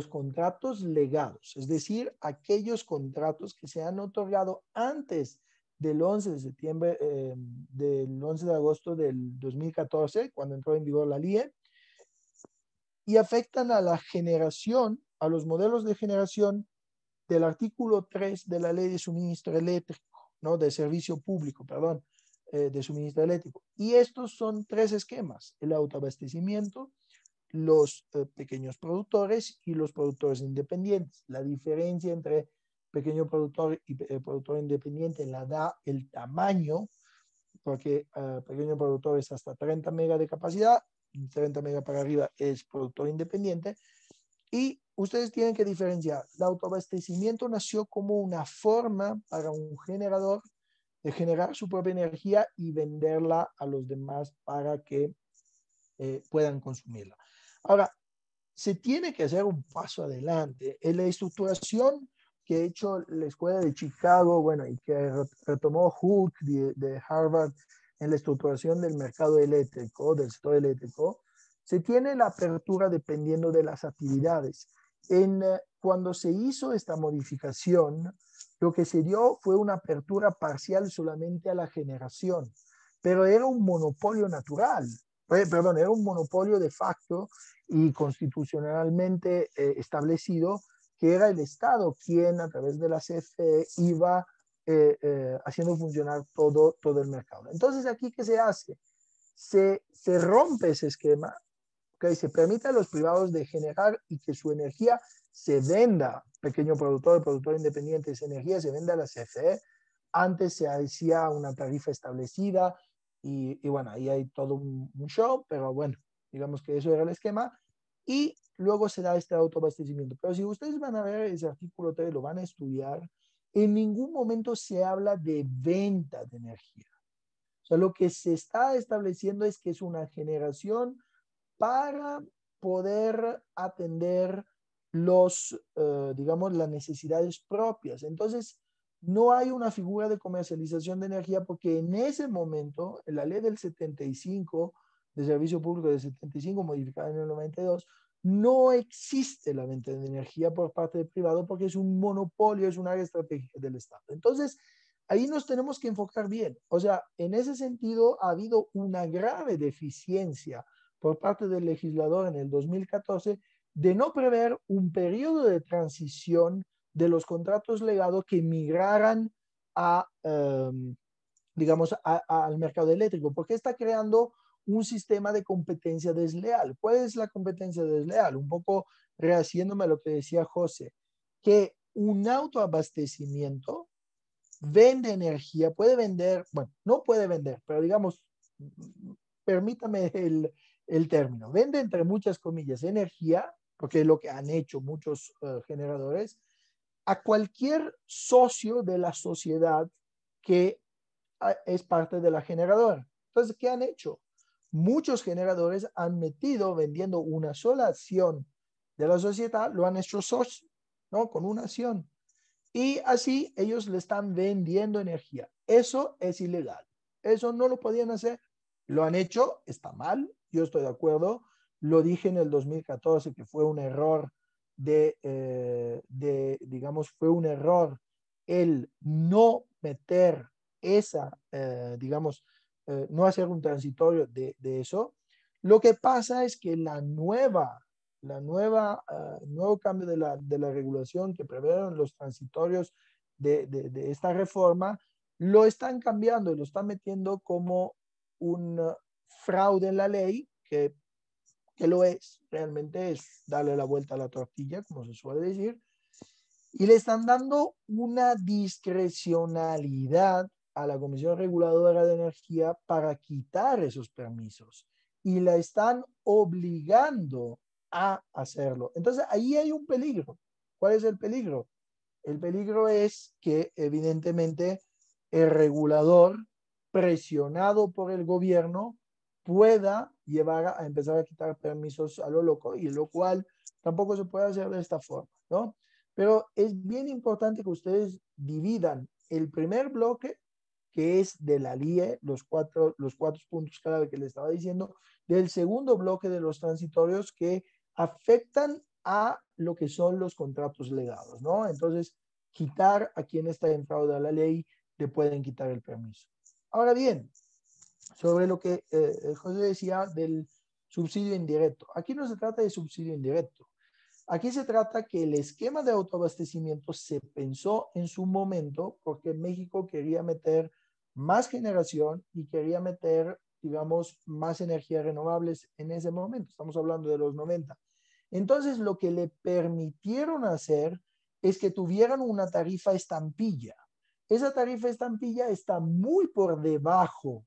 contratos legados, es decir, aquellos contratos que se han otorgado antes del 11 de septiembre, del 11 de agosto del 2014, cuando entró en vigor la LIE, y afectan a la generación, a los modelos de generación del artículo 3 de la Ley de Suministro Eléctrico, ¿no? De Servicio Público, perdón, de suministro eléctrico. Y estos son tres esquemas: el autoabastecimiento, los pequeños productores y los productores independientes. La diferencia entre pequeño productor y productor independiente la da el tamaño, porque pequeño productor es hasta 30 megas de capacidad, 30 megas para arriba es productor independiente. Y ustedes tienen que diferenciar. El autoabastecimiento nació como una forma para un generador de generar su propia energía y venderla a los demás para que puedan consumirla. Ahora, se tiene que hacer un paso adelante. En la estructuración que ha hecho la Escuela de Chicago, bueno, y que retomó Hook de Harvard en la estructuración del mercado eléctrico, del sector eléctrico, se tiene la apertura dependiendo de las actividades. Cuando se hizo esta modificación, lo que se dio fue una apertura parcial solamente a la generación, pero era un monopolio natural, perdón, era un monopolio de facto y constitucionalmente establecido, que era el Estado quien a través de la CFE iba haciendo funcionar todo el mercado. Entonces, ¿aquí qué se hace? Se rompe ese esquema, ¿okay? Se permite a los privados de generar y que su energía se venda, pequeño productor independiente, esa energía se venda a la CFE. Antes se hacía una tarifa establecida y bueno, ahí hay todo un show, pero bueno, digamos que eso era el esquema. Y luego se da este autoabastecimiento. Pero si ustedes van a ver ese artículo 3, lo van a estudiar, en ningún momento se habla de venta de energía. sea, lo que se está estableciendo es que es una generación para poder atender digamos, las necesidades propias. Entonces, no hay una figura de comercialización de energía porque en ese momento, en la ley del 75, de servicio público del 75, modificada en el 92, no existe la venta de energía por parte del privado porque es un monopolio, es un área estratégica del Estado. Entonces, ahí nos tenemos que enfocar bien. O sea, en ese sentido ha habido una grave deficiencia por parte del legislador en el 2014 de no prever un periodo de transición de los contratos legados que migraran digamos, al mercado eléctrico, porque está creando un sistema de competencia desleal. ¿Cuál es la competencia desleal? Un poco rehaciéndome a lo que decía José, que un autoabastecimiento vende energía, puede vender, bueno, no puede vender, pero digamos, permítame el término, vende entre muchas comillas energía, porque es lo que han hecho muchos generadores, a cualquier socio de la sociedad que es parte de la generadora. Entonces, ¿qué han hecho? Muchos generadores han metido vendiendo una sola acción de la sociedad, lo han hecho socio, ¿no? Con una acción. Y así ellos le están vendiendo energía. Eso es ilegal. Eso no lo podían hacer. Lo han hecho, está mal, yo estoy de acuerdo. Lo dije en el 2014 que fue un error digamos, fue un error el no meter digamos, no hacer un transitorio de eso. Lo que pasa es que nuevo cambio de la regulación que previeron los transitorios de esta reforma, lo están cambiando y lo están metiendo como un fraude en la ley, que lo es, realmente es darle la vuelta a la tortilla, como se suele decir, y le están dando una discrecionalidad a la Comisión Reguladora de Energía para quitar esos permisos y la están obligando a hacerlo. Entonces, ahí hay un peligro. ¿Cuál es el peligro? El peligro es que, evidentemente, el regulador, presionado por el gobierno, pueda llevar a empezar a quitar permisos a lo loco, y lo cual tampoco se puede hacer de esta forma, ¿no? Pero es bien importante que ustedes dividan el primer bloque, que es de la LIE, los cuatro puntos clave que les estaba diciendo, del segundo bloque de los transitorios que afectan a lo que son los contratos legados, ¿no? Entonces, quitar a quien está en fraude a la ley, le pueden quitar el permiso. Ahora bien, sobre lo que José decía del subsidio indirecto. Aquí no se trata de subsidio indirecto. Aquí se trata que el esquema de autoabastecimiento se pensó en su momento porque México quería meter más generación y quería meter, digamos, más energías renovables en ese momento. Estamos hablando de los 90. Entonces, lo que le permitieron hacer es que tuvieran una tarifa estampilla. Esa tarifa estampilla está muy por debajo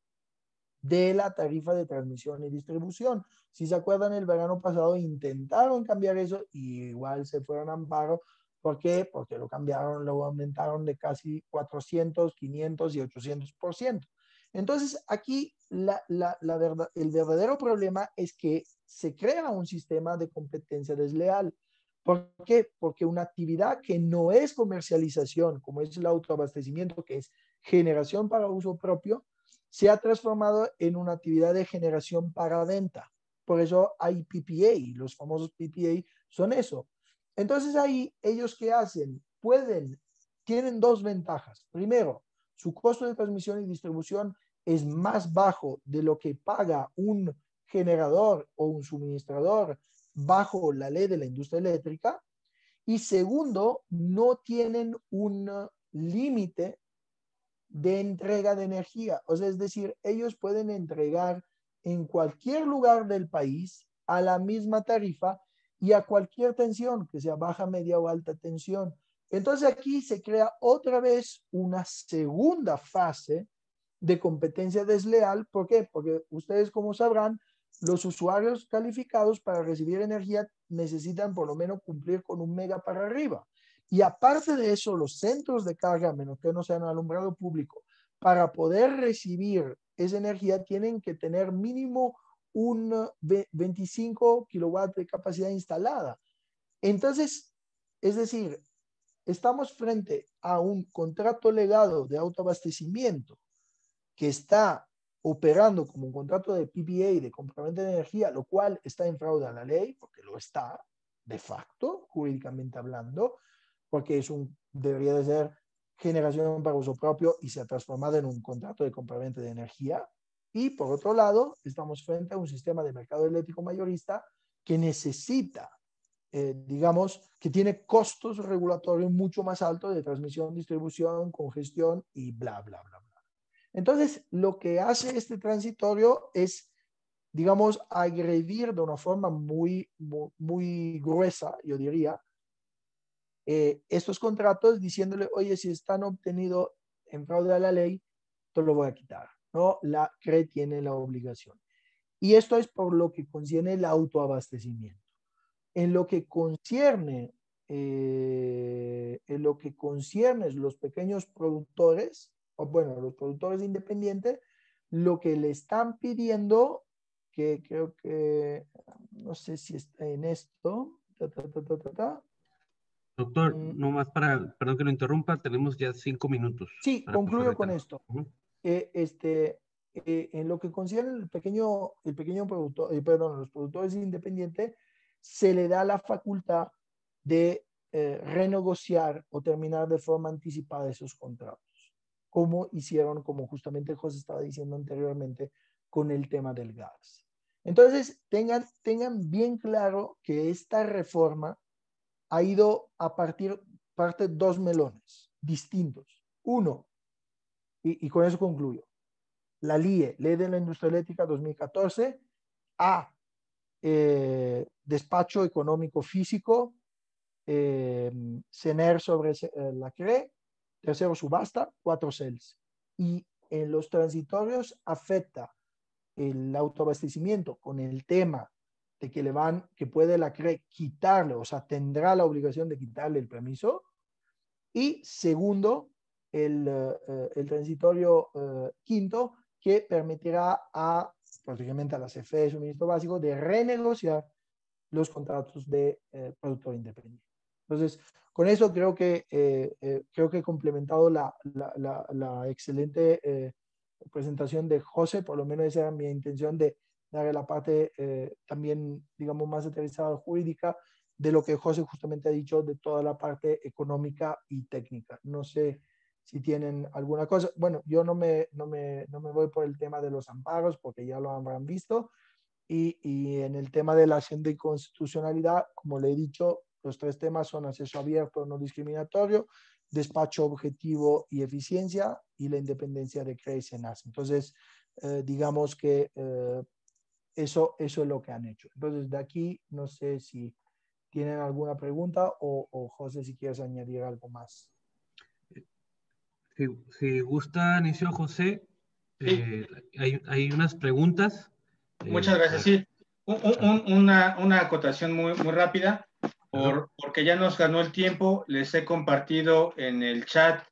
de la tarifa de transmisión y distribución. Si se acuerdan, el verano pasado intentaron cambiar eso y igual se fueron a amparo. ¿Por qué? Porque lo cambiaron, lo aumentaron de casi 400, 500 y 800%. Entonces, aquí el verdadero problema es que se crea un sistema de competencia desleal. ¿Por qué? Porque una actividad que no es comercialización, como es el autoabastecimiento, que es generación para uso propio, se ha transformado en una actividad de generación para venta. Por eso hay PPA, los famosos PPA son eso. Entonces ahí, ¿ellos qué hacen? Tienen dos ventajas. Primero, su costo de transmisión y distribución es más bajo de lo que paga un generador o un suministrador bajo la ley de la industria eléctrica. Y segundo, no tienen un límite de entrega de energía. O sea, es decir, ellos pueden entregar en cualquier lugar del país a la misma tarifa y a cualquier tensión, que sea baja, media o alta tensión. Entonces aquí se crea otra vez una segunda fase de competencia desleal. ¿Por qué? Porque ustedes, como sabrán, los usuarios calificados para recibir energía necesitan por lo menos cumplir con 1 mega para arriba. Y aparte de eso, los centros de carga, a menos que no sean alumbrado público, para poder recibir esa energía tienen que tener mínimo un 25 kilowatts de capacidad instalada. Entonces, es decir, estamos frente a un contrato legado de autoabastecimiento que está operando como un contrato de PPA, de compraventa de energía, lo cual está en fraude a la ley, porque lo está, de facto, jurídicamente hablando, porque debería de ser generación para uso propio y se ha transformado en un contrato de compraventa de energía. Y por otro lado, estamos frente a un sistema de mercado eléctrico mayorista que necesita, digamos, que tiene costos regulatorios mucho más altos de transmisión, distribución, congestión y bla, bla, bla, bla. Entonces, lo que hace este transitorio es, digamos, agredir de una forma muy, muy, muy gruesa, yo diría, estos contratos diciéndole, oye, si están obtenidos en fraude a la ley, te lo voy a quitar, ¿no? La CRE tiene la obligación. Y esto es por lo que concierne el autoabastecimiento. En lo que concierne los pequeños productores, o bueno, los productores independientes, lo que le están pidiendo, que creo que, no sé si está en esto, Doctor, nomás perdón que lo interrumpa, tenemos ya 5 minutos. Sí, concluyo con esto. En lo que concierne el pequeño productor, perdón, los productores independientes, se le da la facultad de renegociar o terminar de forma anticipada esos contratos, como hicieron, como justamente José estaba diciendo anteriormente, con el tema del gas. Entonces, tengan bien claro que esta reforma ha ido a parte dos melones distintos. Uno, y con eso concluyo, la LIE, Ley de la Industria Eléctrica 2014, a despacho económico físico, CENER sobre la CRE, tercero subasta, 4 CELS. Y en los transitorios afecta el autoabastecimiento con el tema de que puede la CRE quitarle, o sea, tendrá la obligación de quitarle el permiso. Y segundo, el transitorio quinto, que permitirá prácticamente a la CFE de suministro básico de renegociar los contratos de productor independiente. Entonces, con eso creo que he complementado la excelente presentación de José, por lo menos esa era mi intención de darle la parte también, digamos, más aterrizada jurídica de lo que José justamente ha dicho de toda la parte económica y técnica. No sé si tienen alguna cosa. Bueno, yo no me voy por el tema de los amparos porque ya lo habrán visto. Y en el tema de la acción de inconstitucionalidad, como le he dicho, los 3 temas son acceso abierto, no discriminatorio, despacho objetivo y eficiencia, y la independencia de CRE y SENAS. Entonces, digamos que eso es lo que han hecho. Entonces, de aquí, no sé si tienen alguna pregunta o José, si quieres añadir algo más. Si gusta, inicio José. Sí. Hay unas preguntas. Muchas gracias. Sí, una acotación muy, muy rápida, porque ya nos ganó el tiempo. Les he compartido en el chat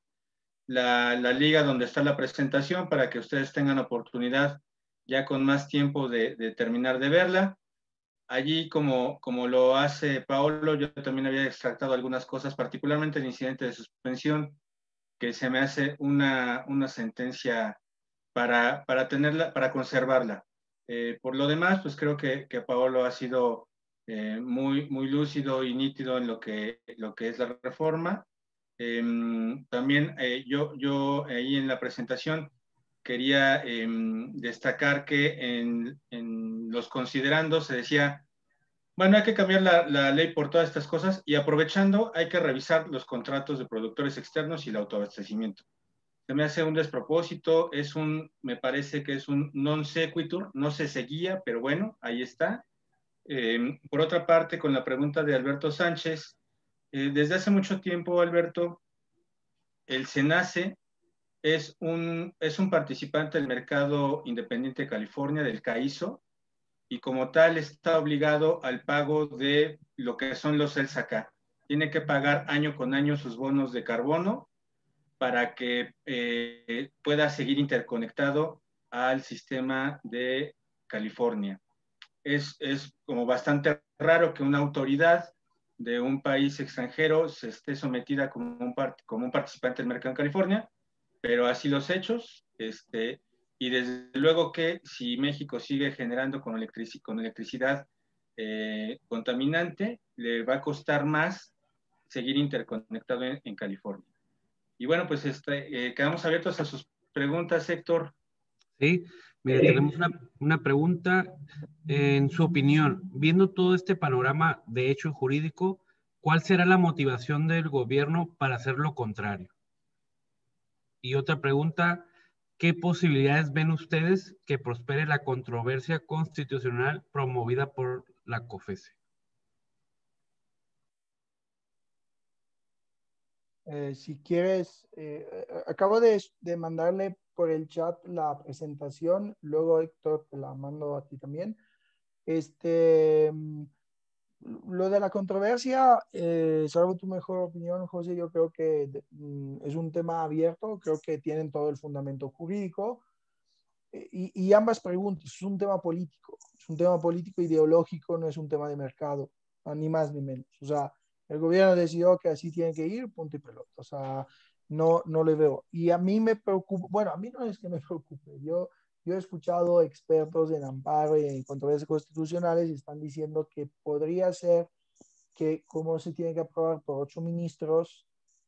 la liga donde está la presentación para que ustedes tengan oportunidad ya con más tiempo de terminar de verla. Allí, como lo hace Paolo, yo también había extractado algunas cosas, particularmente el incidente de suspensión, que se me hace una sentencia para tenerla, para conservarla. Por lo demás, pues creo que Paolo ha sido muy, muy lúcido y nítido en lo que es la reforma. También yo ahí en la presentación quería destacar que en los considerandos se decía, bueno, hay que cambiar la ley por todas estas cosas y aprovechando hay que revisar los contratos de productores externos y el autoabastecimiento. Se me hace un despropósito, me parece que es un non sequitur, no se seguía, pero bueno, ahí está. Por otra parte, con la pregunta de Alberto Sánchez, desde hace mucho tiempo, Alberto, el SENACE es un participante del mercado independiente de California, del CAISO, y como tal está obligado al pago de lo que son los CELS acá. Tiene que pagar año con año sus bonos de carbono para que pueda seguir interconectado al sistema de California. Es como bastante raro que una autoridad de un país extranjero se esté sometida como un participante del mercado en California, pero así los hechos, y desde luego que si México sigue generando con electricidad contaminante, le va a costar más seguir interconectado en California. Y bueno, pues quedamos abiertos a sus preguntas, Héctor. Sí, mire, tenemos una pregunta. En su opinión, viendo todo este panorama de hecho jurídico, ¿cuál será la motivación del gobierno para hacer lo contrario? Y otra pregunta, ¿qué posibilidades ven ustedes que prospere la controversia constitucional promovida por la COFECE? Si quieres, acabo de mandarle por el chat la presentación, luego Héctor te la mando a ti también. Lo de la controversia, salvo tu mejor opinión, José, yo creo que es un tema abierto, creo que tienen todo el fundamento jurídico y ambas preguntas, es un tema político ideológico, no es un tema de mercado, ni más ni menos. O sea, el gobierno decidió que así tiene que ir, punto y pelota. O sea, no le veo. Y a mí me preocupa, bueno, a mí no es que me preocupe, yo he escuchado expertos en amparo y en controversias constitucionales y están diciendo que podría ser que como se tiene que aprobar por 8 ministros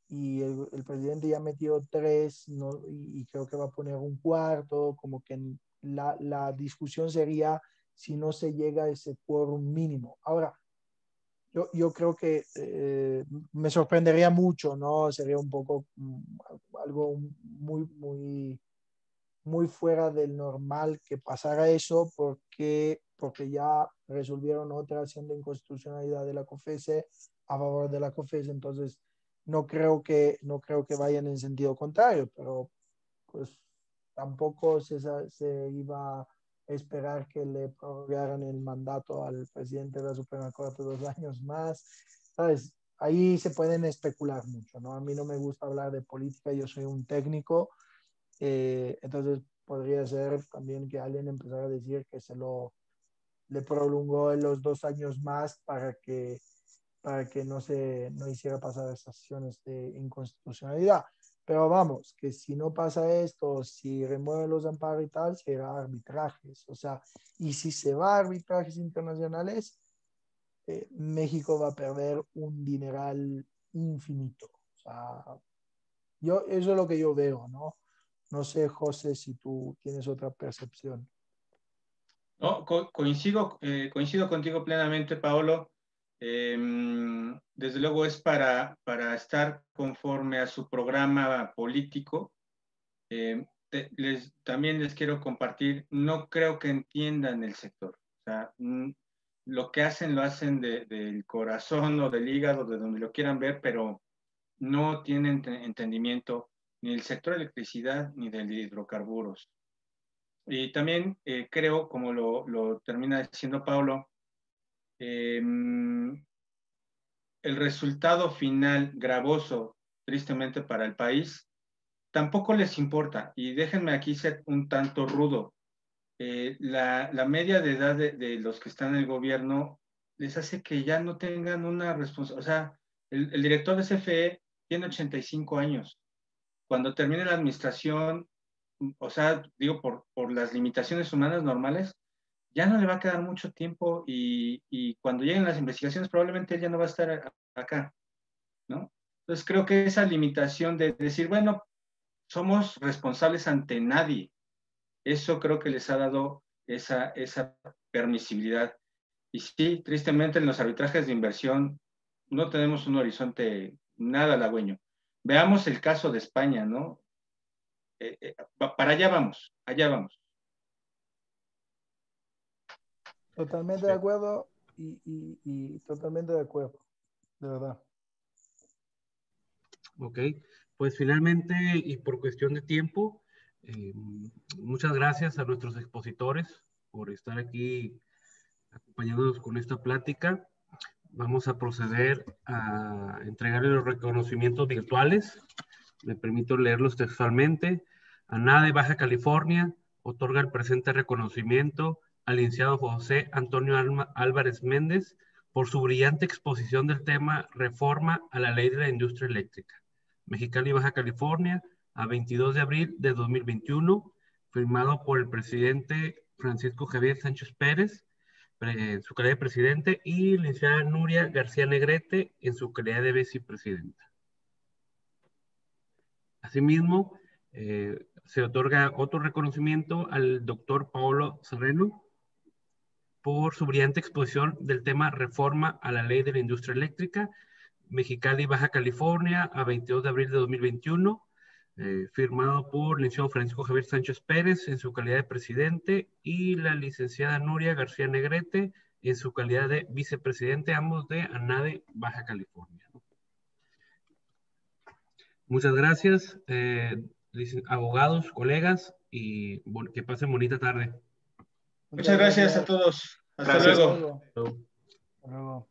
y el presidente ya metió 3 ¿no? y creo que va a poner un cuarto, como que la discusión sería si no se llega a ese quórum mínimo. Ahora, yo creo que me sorprendería mucho, ¿no? Sería un poco algo muy fuera del normal que pasara eso porque ya resolvieron otra acción de inconstitucionalidad de la COFECE a favor de la COFECE, entonces no creo que vayan en sentido contrario, pero pues tampoco se iba a esperar que le prorrogaran el mandato al presidente de la Suprema Corte 2 años más, ¿sabes? Ahí se pueden especular mucho, ¿no? A mí no me gusta hablar de política, yo soy un técnico, entonces podría ser también que alguien empezara a decir que le prolongó en los 2 años más para que no hiciera pasar esas acciones de inconstitucionalidad. Pero vamos, que si no pasa esto, si remueven los amparos y tal, se irá a arbitrajes. O sea, y si se va a arbitrajes internacionales, México va a perder un dineral infinito. O sea, eso es lo que yo veo, ¿no? No sé, José, si tú tienes otra percepción. No, coincido contigo plenamente, Paolo. Desde luego es para estar conforme a su programa político. También les quiero compartir, no creo que entiendan el sector. O sea, lo que hacen lo hacen del corazón o del hígado, de donde lo quieran ver, pero no tienen entendimiento ni del sector de electricidad ni del de hidrocarburos. Y también creo, como lo termina diciendo Paulo, el resultado final gravoso, tristemente para el país, tampoco les importa. Y déjenme aquí ser un tanto rudo. La media de edad de los que están en el gobierno les hace que ya no tengan una responsabilidad. O sea, el director de CFE tiene 85 años. Cuando termine la administración, o sea, digo, por las limitaciones humanas normales, ya no le va a quedar mucho tiempo y cuando lleguen las investigaciones probablemente él ya no va a estar acá, ¿no? Entonces creo que esa limitación de decir, bueno, somos responsables ante nadie, eso creo que les ha dado esa permisibilidad. Y sí, tristemente en los arbitrajes de inversión no tenemos un horizonte nada halagüeño. Veamos el caso de España, ¿no? Para allá vamos, allá vamos. Totalmente de acuerdo y totalmente de acuerdo, de verdad. Ok, pues finalmente y por cuestión de tiempo, muchas gracias a nuestros expositores por estar aquí acompañándonos con esta plática. Vamos a proceder a entregarle los reconocimientos virtuales. Me permito leerlos textualmente. A NADE Baja California, otorga el presente reconocimiento al licenciado José Antonio Álvarez Méndez por su brillante exposición del tema Reforma a la Ley de la Industria Eléctrica, Mexicali, Baja California, a 22 de abril de 2021, firmado por el presidente Francisco Javier Sánchez Pérez, en su calidad de presidente, y la licenciada Nuria García Negrete, en su calidad de vicepresidenta. Asimismo, se otorga otro reconocimiento al doctor Paolo Serreno por su brillante exposición del tema Reforma a la Ley de la Industria Eléctrica, Mexicali, Baja California, a 22 de abril de 2021, firmado por el licenciado Francisco Javier Sánchez Pérez en su calidad de presidente y la licenciada Nuria García Negrete en su calidad de vicepresidente, ambos de ANADE, Baja California. Muchas gracias, abogados, colegas, y que pasen bonita tarde. Muchas gracias a todos. Hasta Gracias. luego. Hasta luego.